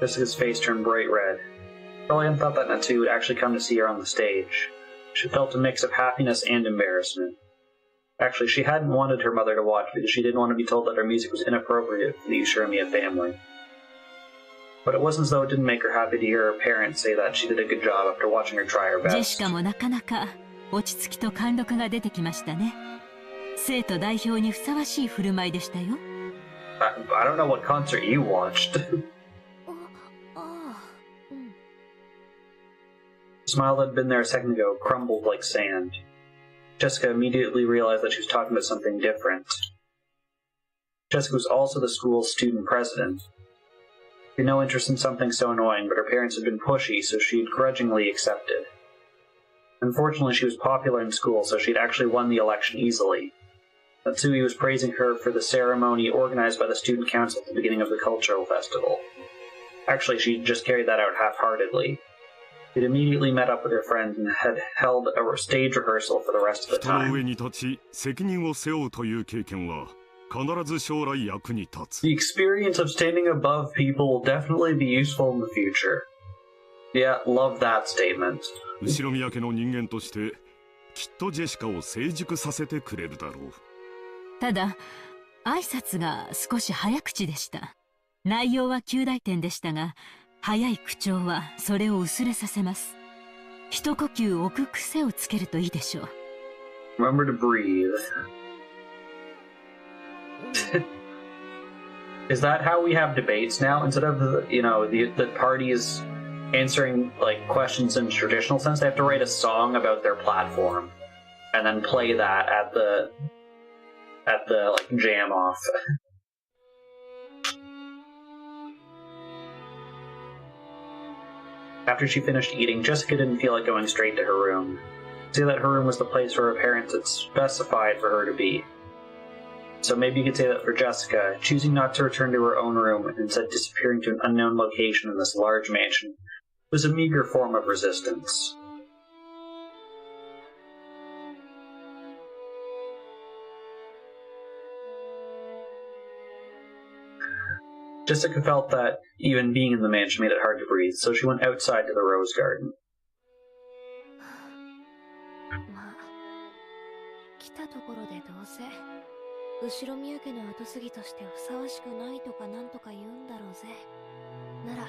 Jessica's face turned bright red. Brilliant thought that Natsu would actually come to see her on the stage. She felt a mix of happiness and embarrassment. Actually, she hadn't wanted her mother to watch because she didn't want to be told that her music was inappropriate for the Ushiromiya family. But it wasn't as though it didn't make her happy to hear her parents say that she did a good job after watching her try her best. ジェシカもなかなか落ち着きと貫禄が出てきましたね。生徒代表にふさわしい振る舞いでしたよ。I don't know what concert you watched. The smile that had been there a second ago crumbled like sand. Jessica immediately realized that she was talking about something different. Jessica was also the school's student president. She had no interest in something so annoying, but her parents had been pushy, so she'd grudgingly accepted. Unfortunately, she was popular in school, so she'd actually won the election easily. Natsui was praising her for the ceremony organized by the student council at the beginning of the cultural festival. Actually, she just carried that out half-heartedly. She'd immediately met up with her friends and had held a stage rehearsal for the rest of the 人の time. 上に立ち責任を背負うという経験は必ず将来役に立つ。 The experience of standing above people will definitely be useful in the future. Yeah, love that statement. 後ろ宮家の人間としてきっとジェシカを成熟させてくれるだろう。ただ、挨拶が少し早口でした。内容は及第点でしたが、早い口調はそれを薄れさせます。一呼吸置く癖をつけるといいでしょう。Remember to breathe. Is that how we have debates now? Instead of the parties answering like questions in traditional sense, they have to write a song about their platform and then play that at the like jam off. After she finished eating, Jessica didn't feel like going straight to her room. Say that her room was the place where her parents had specified for her to be. So maybe you could say that for Jessica, choosing not to return to her own room and instead disappearing to an unknown location in this large mansion was a meager form of resistance. Jessica felt that even being in the mansion made it hard to breathe, so she went outside to the rose garden. まあ、来たところでどうせ後ろ宮家の後継ぎとしてふさわしくないとかなんとか言うんだろうぜ。なら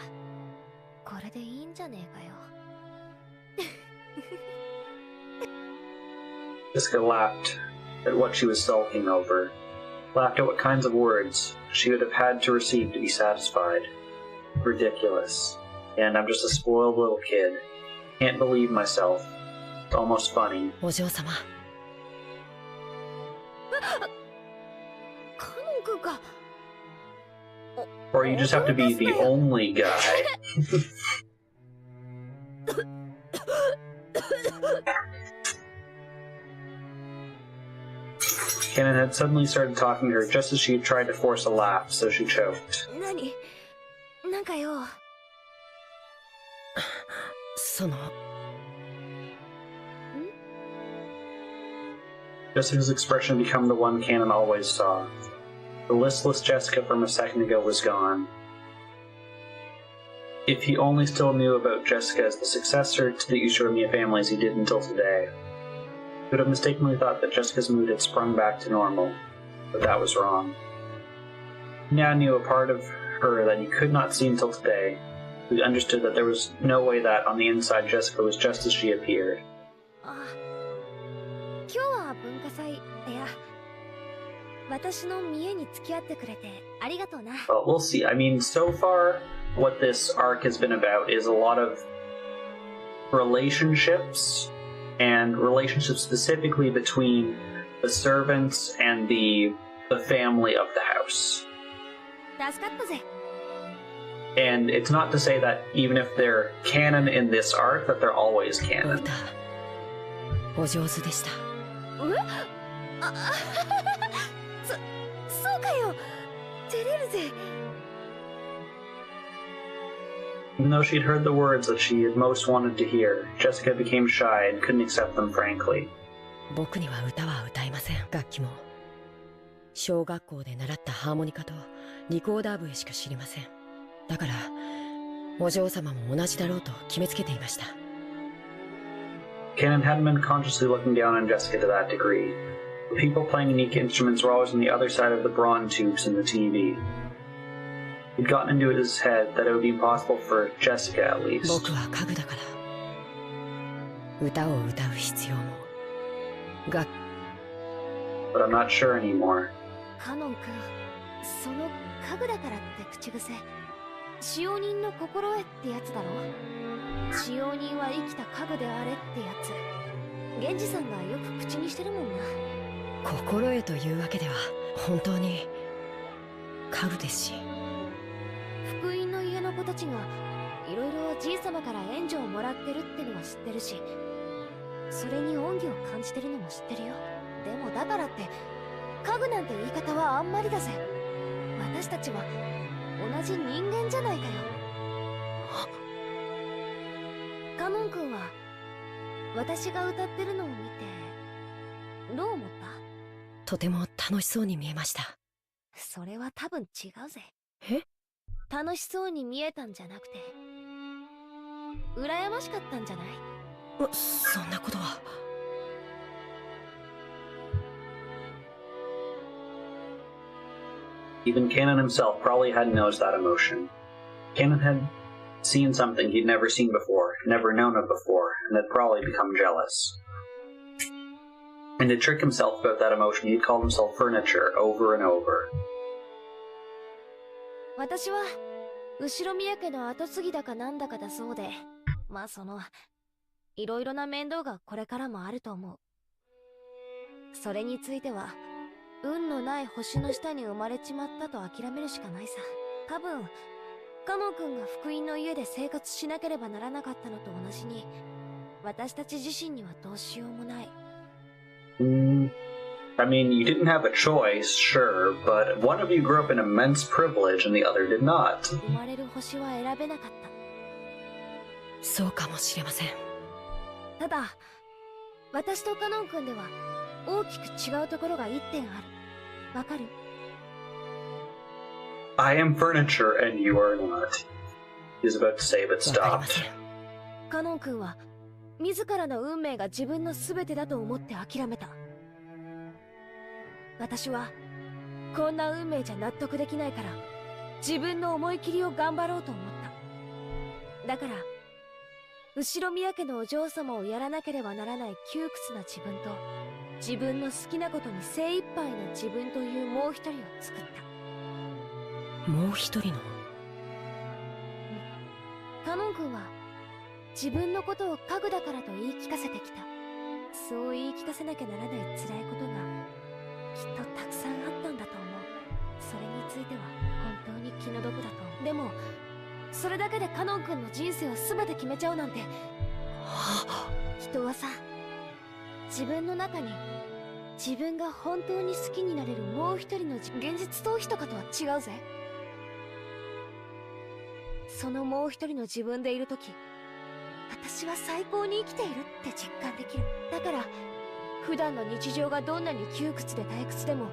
これでいいんじゃねえかよ。Jessica laughed at what she was sulking over. Laughed at what kinds of words she would have had to receive to be satisfied. Ridiculous. And I'm just a spoiled little kid. Can't believe myself. It's almost funny. お嬢様。カノン君か。Or you just have to be the only guy. Cannon had suddenly started talking to her just as she had tried to force a laugh, so she choked. 何？なんかよ。その。Jessica's expression had become the one Cannon always saw. The listless Jessica from a second ago was gone. If he only still knew about Jessica as the successor to the Ushiromiya family as he did until today, he would have mistakenly thought that Jessica's mood had sprung back to normal, but that was wrong. He now knew a part of her that he could not see until today. He understood that there was no way that, on the inside, Jessica was just as she appeared. 今日は文化祭いや私の見栄に付き合ってくれてありがとうな。 Well, we'll see. I mean, so far, what this arc has been about is a lot of relationships, and relationships specifically between the servants and the family of the house. 助かったぜ。 And it's not to say that even if they're canon in this arc, that they're always canon. 歌お上手でした。そうかよ。照れるぜ。 Even though she'd heard the words that she had most wanted to hear, Jessica became shy and couldn't accept them frankly. 僕には歌は歌いません。楽器も小学校で習ったハーモニカとリコーダー笛しか知りません。だからお嬢様も同じだろうと決めつけていました。 Cannon hadn't been consciously looking down on Jessica to that degree. The people playing unique instruments were always on the other side of the bronze tubes in the TV. He'd gotten into his head that it would be impossible for Jessica, at least. 僕は家具だから歌を歌う必要も。But I'm not sure anymore. カノン君、その家具だからって口癖。使用人の心得ってやつだろ。使用人は生きた家具であれってやつ。源氏さんがよく口にしてるもんな。心得というわけでは本当に家具ですし。福音の家の子たちがいろいろじい様から援助をもらってるってのは知ってるし、それに恩義を感じてるのも知ってるよ。でもだからって家具なんて言い方はあんまりだぜ。私たちは同じ人間じゃないかよ。カノン君は私が歌ってるのを見てどう思った？とても楽しそうに見えました。それは多分違うぜ。え？楽しそうに見えたんじゃなくて羨ましかったんじゃない？そんなことは。Even Cannon himself probably hadn't noticed that emotion. Cannon had seen something he'd never seen before, never known of before, and had probably become jealous. And to trick himself about that emotion, he'd called himself furniture over and over. 私は後宮家の跡継ぎだかなんだかだそうで、まあいろいろな面倒がこれからもあると思う。それについては運のない星の下に生まれちまったと諦めるしかないさ。多分カノン君が福音の家で生活しなければならなかったのと同じに、私たち自身にはどうしようもない。I mean, you didn't have a choice, sure, but one of you grew up in immense privilege and the other did not. 生まれる星は選べなかった。そうかもしれません。ただ、私とカノン君では大きく違うところが1点ある。わかる？ I am furniture and you are not. He was about to say, but わかりま stopped. せん。カノン君は自らの運命が自分の全てだと思って諦めた。私はこんな運命じゃ納得できないから自分の思い切りを頑張ろうと思った。だから後宮家のお嬢様をやらなければならない窮屈な自分と、自分の好きなことに精一杯な自分というもう一人を作った。もう一人の？カノン君は自分のことを家具だからと言い聞かせてきた。そう言い聞かせなきゃならない辛いことがきっとたくさんあったんだと思う。それについては本当に気の毒だと思う。でもそれだけでカノン君の人生を全て決めちゃうなんて。人はさ、自分の中に自分が本当に好きになれるもう一人の現実逃避とかとは違うぜ。そのもう一人の自分でいるとき、私は最高に生きているって実感できる。だから普段の日常がどんなに窮屈で退屈でも、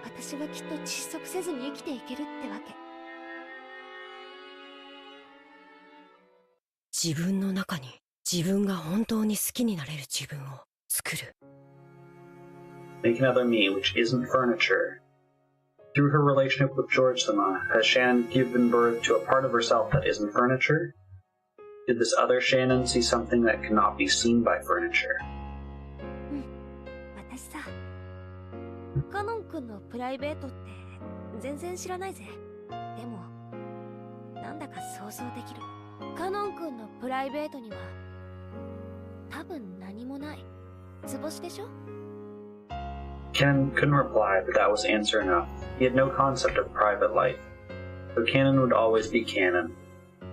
私はきっと窒息せずに生きていけるってわけ。自分の中に自分が本当に好きになれる自分を作る。Make another me, which isn't furniture. Through her relationship with George-sama, has Shannon given birth to a part of herself that isn't furniture? Did this other Shannon see something that cannot be seen by furniture? 私さ、カノン君のプライベートって全然知らないぜ。でもなんだか想像できる。カノン君のプライベートには多分何もない。図星でしょ？ Ken couldn't reply, but that was answer enough. He had no concept of private life. So canon would always be canon.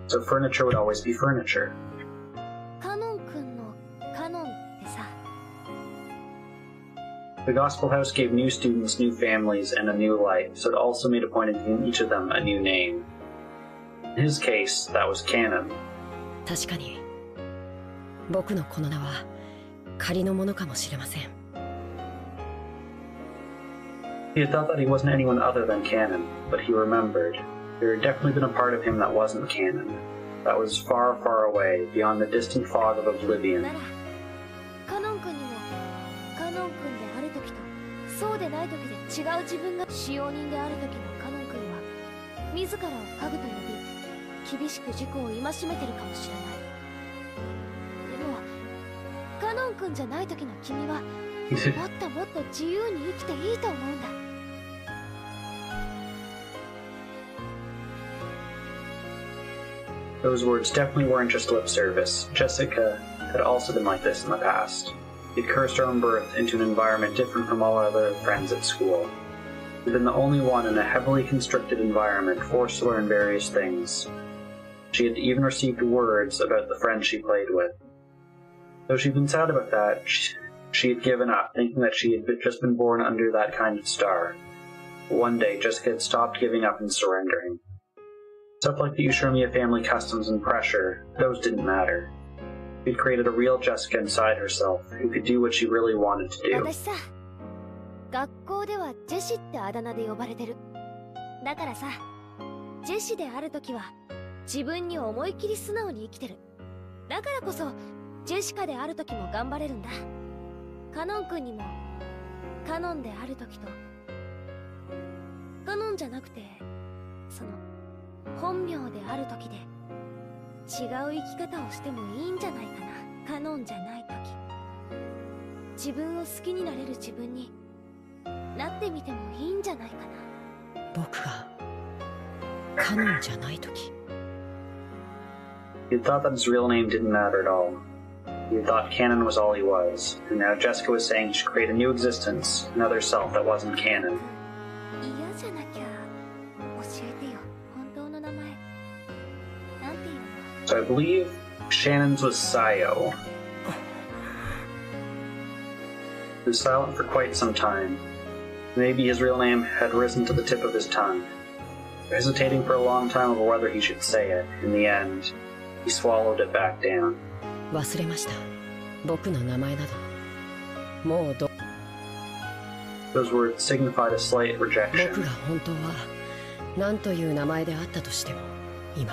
So furniture would always be furniture. カノン君のカノンってさ、 The Gospel House gave new students new families and a new life, so it also made a point of giving each of them a new name. In his case, that was canon. 確かに僕のこの名は仮のものかもしれません。He had thought that he wasn't anyone other than canon, but he remembered. There had definitely been a part of him that wasn't canon. That was far, far away, beyond the distant fog of oblivion. ならカノン君にもカノン君である時とそうでない時で違う自分が使用人である時のカノン君は自らを家具と呼び厳しく自己を戒めてるかもしれない。でもカノン君じゃない時の君はもっともっと自由に生きていいと思うんだ。Those words definitely weren't just lip service. Jessica had also been like this in the past. She had cursed her own birth into an environment different from all other friends at school. She'd been the only one in a heavily constricted environment, forced to learn various things. She had even received words about the friends she played with. Though she'd been sad about that, she had given up, thinking that she had just been born under that kind of star. One day, Jessica had stopped giving up and surrendering. Stuff like the Ushirmiya family customs and pressure, those didn't matter. She'd created a real Jessica inside herself, who could do what she really wanted to do. 私さ、学校ではジェシってあだ名で呼ばれてる。だからさ、ジェシであるときは自分に思い切り素直に生きてる。だからこそジェシカであるときも頑張れるんだ。カノン君にもカノンであるときとカノンじゃなくてその本名であるときで違う生き方をしてもいいんじゃないかな。カノンじゃないとき自分を好きになれる自分になってみてもいいんじゃないかな。僕がカノンじゃないとき。 He thought that his real name didn't matter at all. He thought canon was all he was, and now Jessica was saying she should create a new existence, another self that wasn't canon. 嫌じゃなきゃ教えてよ、本当の名前。なんていうの？ So I believe Shannon's was Sayo. He was silent for quite some time. Maybe his real name had risen to the tip of his tongue. Hesitating for a long time over whether he should say it, in the end, he swallowed it back down. 忘れました。僕の名前など。もうど。 Those words signified a slight 僕 rejection. が本当は何という名前であったとしても、今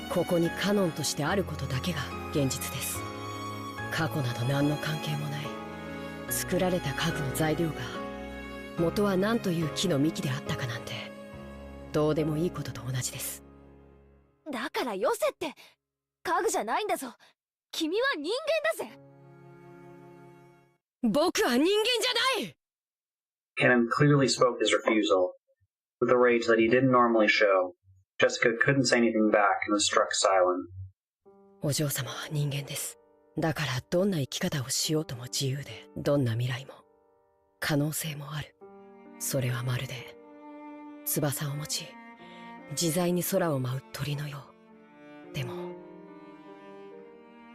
ここにカノンとしてあることだけが現実です。過去など何の関係もない。作られた家具の材料が元は何という木の幹であったかなんてどうでもいいことと同じです。だからよせって。家具じゃないんだぞ。君は人間だぜ。僕は人間じゃない。 Cannon clearly spoke his refusal. With a rage that he didn't normally show, Jessica couldn't say anything back and was struck silent. お嬢様は人間です。だからどんな生き方をしようとも自由で、どんな未来も可能性もある。それはまるで翼を持ち自在に空を舞う鳥のよう。でも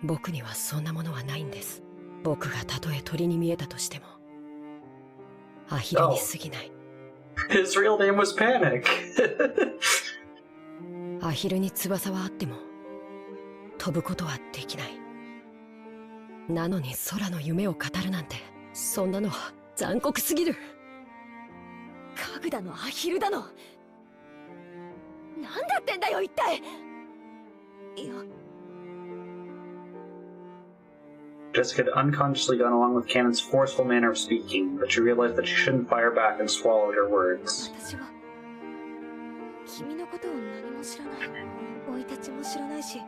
僕にはそんなものはないんです。僕がたとえ鳥に見えたとしてもアヒルに過ぎない。 His real name was Panic. アヒルに翼はあっても飛ぶことはできない。なのに空の夢を語るなんて、そんなのは残酷すぎる。家具だのアヒルだの。なんだってんだよ一体。いや。 Jessica had unconsciously gone along with Cannon's forceful manner of speaking, but she realized that she shouldn't fire back and swallowed her words. 私は君のことを何も知らない。生い立ちも知らないし、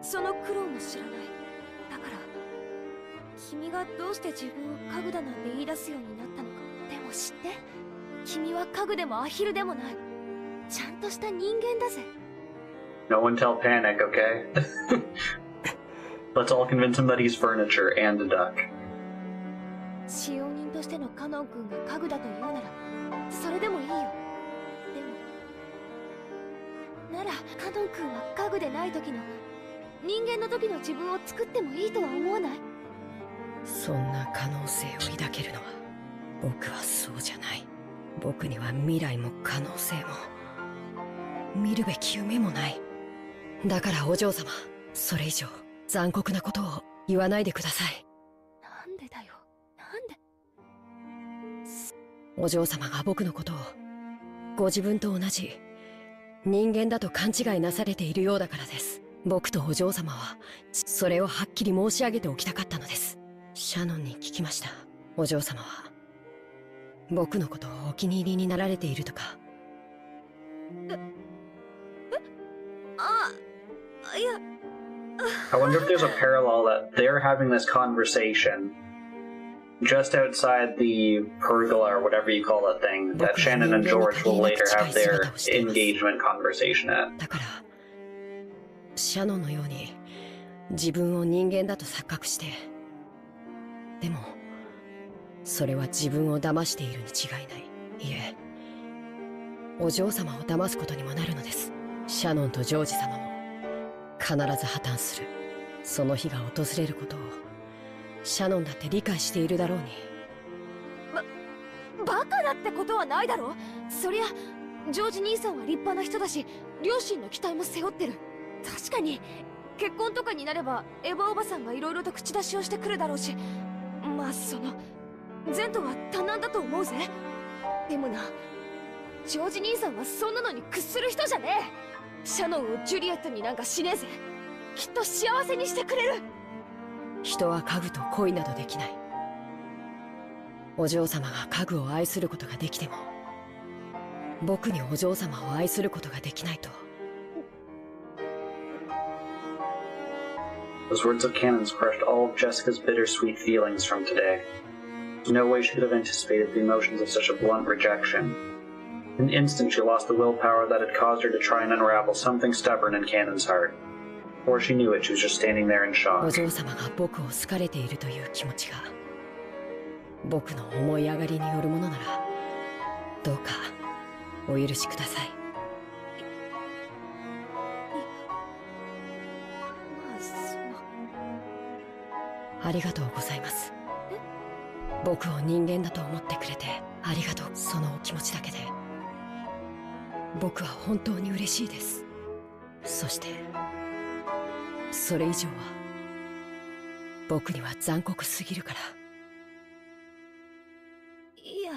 その苦労も知らない。だから君がどうして自分を家具だなんて言い出すようになったのか。でも知って、君は家具でもアヒルでもない。ちゃんとした人間だぜ。 No one tell Panic, okay? Let's all convince him that he's furniture and a duck. 使用人としてのカノン君が家具だと言うなら、それでもいいよ。でもならカノン君は家具でない時の人間の時の自分を作ってもいいとは思わない？そんな可能性を抱けるのは僕はそうじゃない。僕には未来も可能性も見るべき夢もない。だからお嬢様、それ以上残酷なことを言わないでください。なんでだよ、なんで。お嬢様が僕のことをご自分と同じ人間だと勘違いなされているようだからです。僕とお嬢様はそれをはっきり申し上げておきたかったのです。シャノンに聞きました。お嬢様は僕のことをお気に入りになられているとか。いや。 I wonder if there's a parallel that they're having this conversation just outside the pergola or whatever you call that thing that Shannon and George will later have their engagement conversation at. だからシャノンのように自分を人間だと錯覚して、でもそれは自分を騙しているに違いない。いえ、お嬢様を騙すことにもなるのです。シャノンとジョージ様も必ず破綻する。その日が訪れることをシャノンだって理解しているだろうに。バカだってことはないだろ。そりゃジョージ兄さんは立派な人だし、両親の期待も背負ってる。確かに結婚とかになればエヴァおばさんがいろいろと口出しをしてくるだろうし、まあその前途は多難だと思うぜ。でもな、ジョージ兄さんはそんなのに屈する人じゃねえ。シャノンをジュリエットになんかしねえぜ。きっと幸せにしてくれる。人は家具と恋などできない。お嬢様が家具を愛することができても、僕にお嬢様を愛することができないと。 Those words of Cannon's crushed all of Jessica's bittersweet feelings from today. There's no way she could have anticipated the emotions of such a blunt rejection. In an instant, she lost the willpower that had caused her to try and unravel something stubborn in Cannon's heart. Before she knew it, she was just standing there in お shock. 嬢様が僕を好かれているという気持ちが僕の思い上がりによるものならどうかお許しください。まあそのありがとうございます。僕を人間だと思ってくれてありがとう。そのお気持ちだけで僕は本当に嬉しいです。そしてそれ以上は僕には残酷すぎるから。いや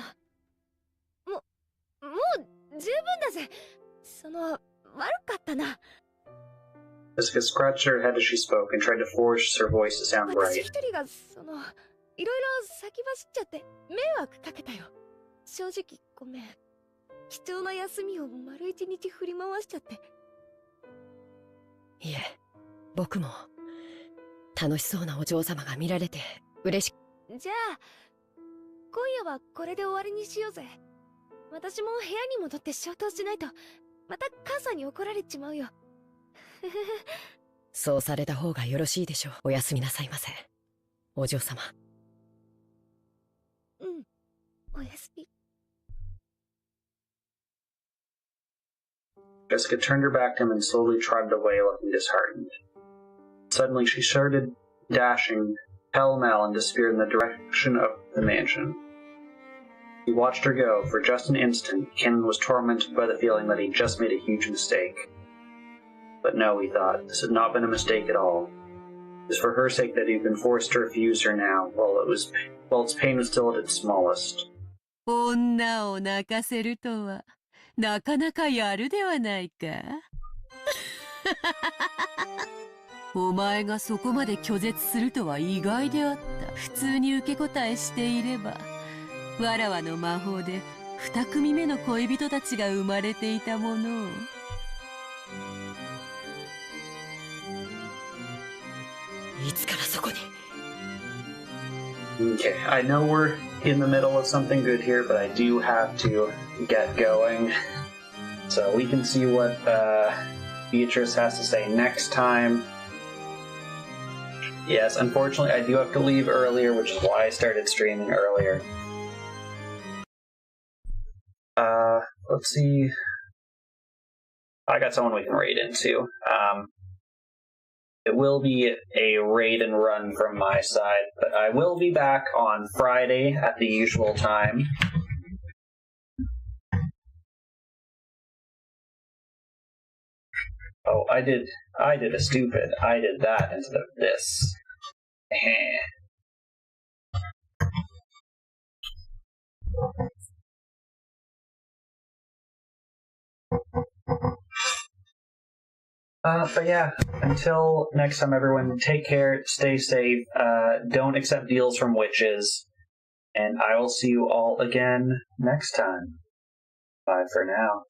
もう十分だぜ。その悪かったな。 Jessica scratched her head as she spoke and tried to force her voice to sound 私 right. 一人がいろいろ先走っちゃって迷惑かけたよ。正直ごめん。貴重な休みを丸一日振り回しちゃって。いえ、僕も楽しそうなお嬢様が見られて嬉しく。じゃあ今夜はこれで終わりにしようぜ。私も部屋に戻って消灯しないとまた母さんに怒られちまうよ。そうされた方がよろしいでしょう。おやすみなさいませ、お嬢様。うん、おやすみ。 Jessica turned her back to him and slowly trotted away, looking disheartened. Suddenly, she started dashing pell-mell and disappeared in the direction of the mansion. He watched her go. For just an instant, Cannon was tormented by the feeling that he'd just made a huge mistake. But no, he thought, this had not been a mistake at all. It was for her sake that he'd been forced to refuse her now, while its pain was still at its smallest. 女を泣かせるとはなかなかやるではないか。お前がそこまで拒絶するとは意外であった。普通に受け答えしていればわらわの魔法で二組目の恋人たちが生まれていたものを。いつからそこに。 Okay, I know we're in the middle of something good here, but I do have to get going. So we can see what Beatrice has to say next time. Yes, unfortunately, I do have to leave earlier, which is why I started streaming earlier. Let's see. I got someone we can raid into. It will be a raid and run from my side, but I will be back on Friday at the usual time. Oh, I did a stupid. I did that instead of this. But yeah, until next time, everyone, take care, stay safe, don't accept deals from witches, and I will see you all again next time. Bye for now.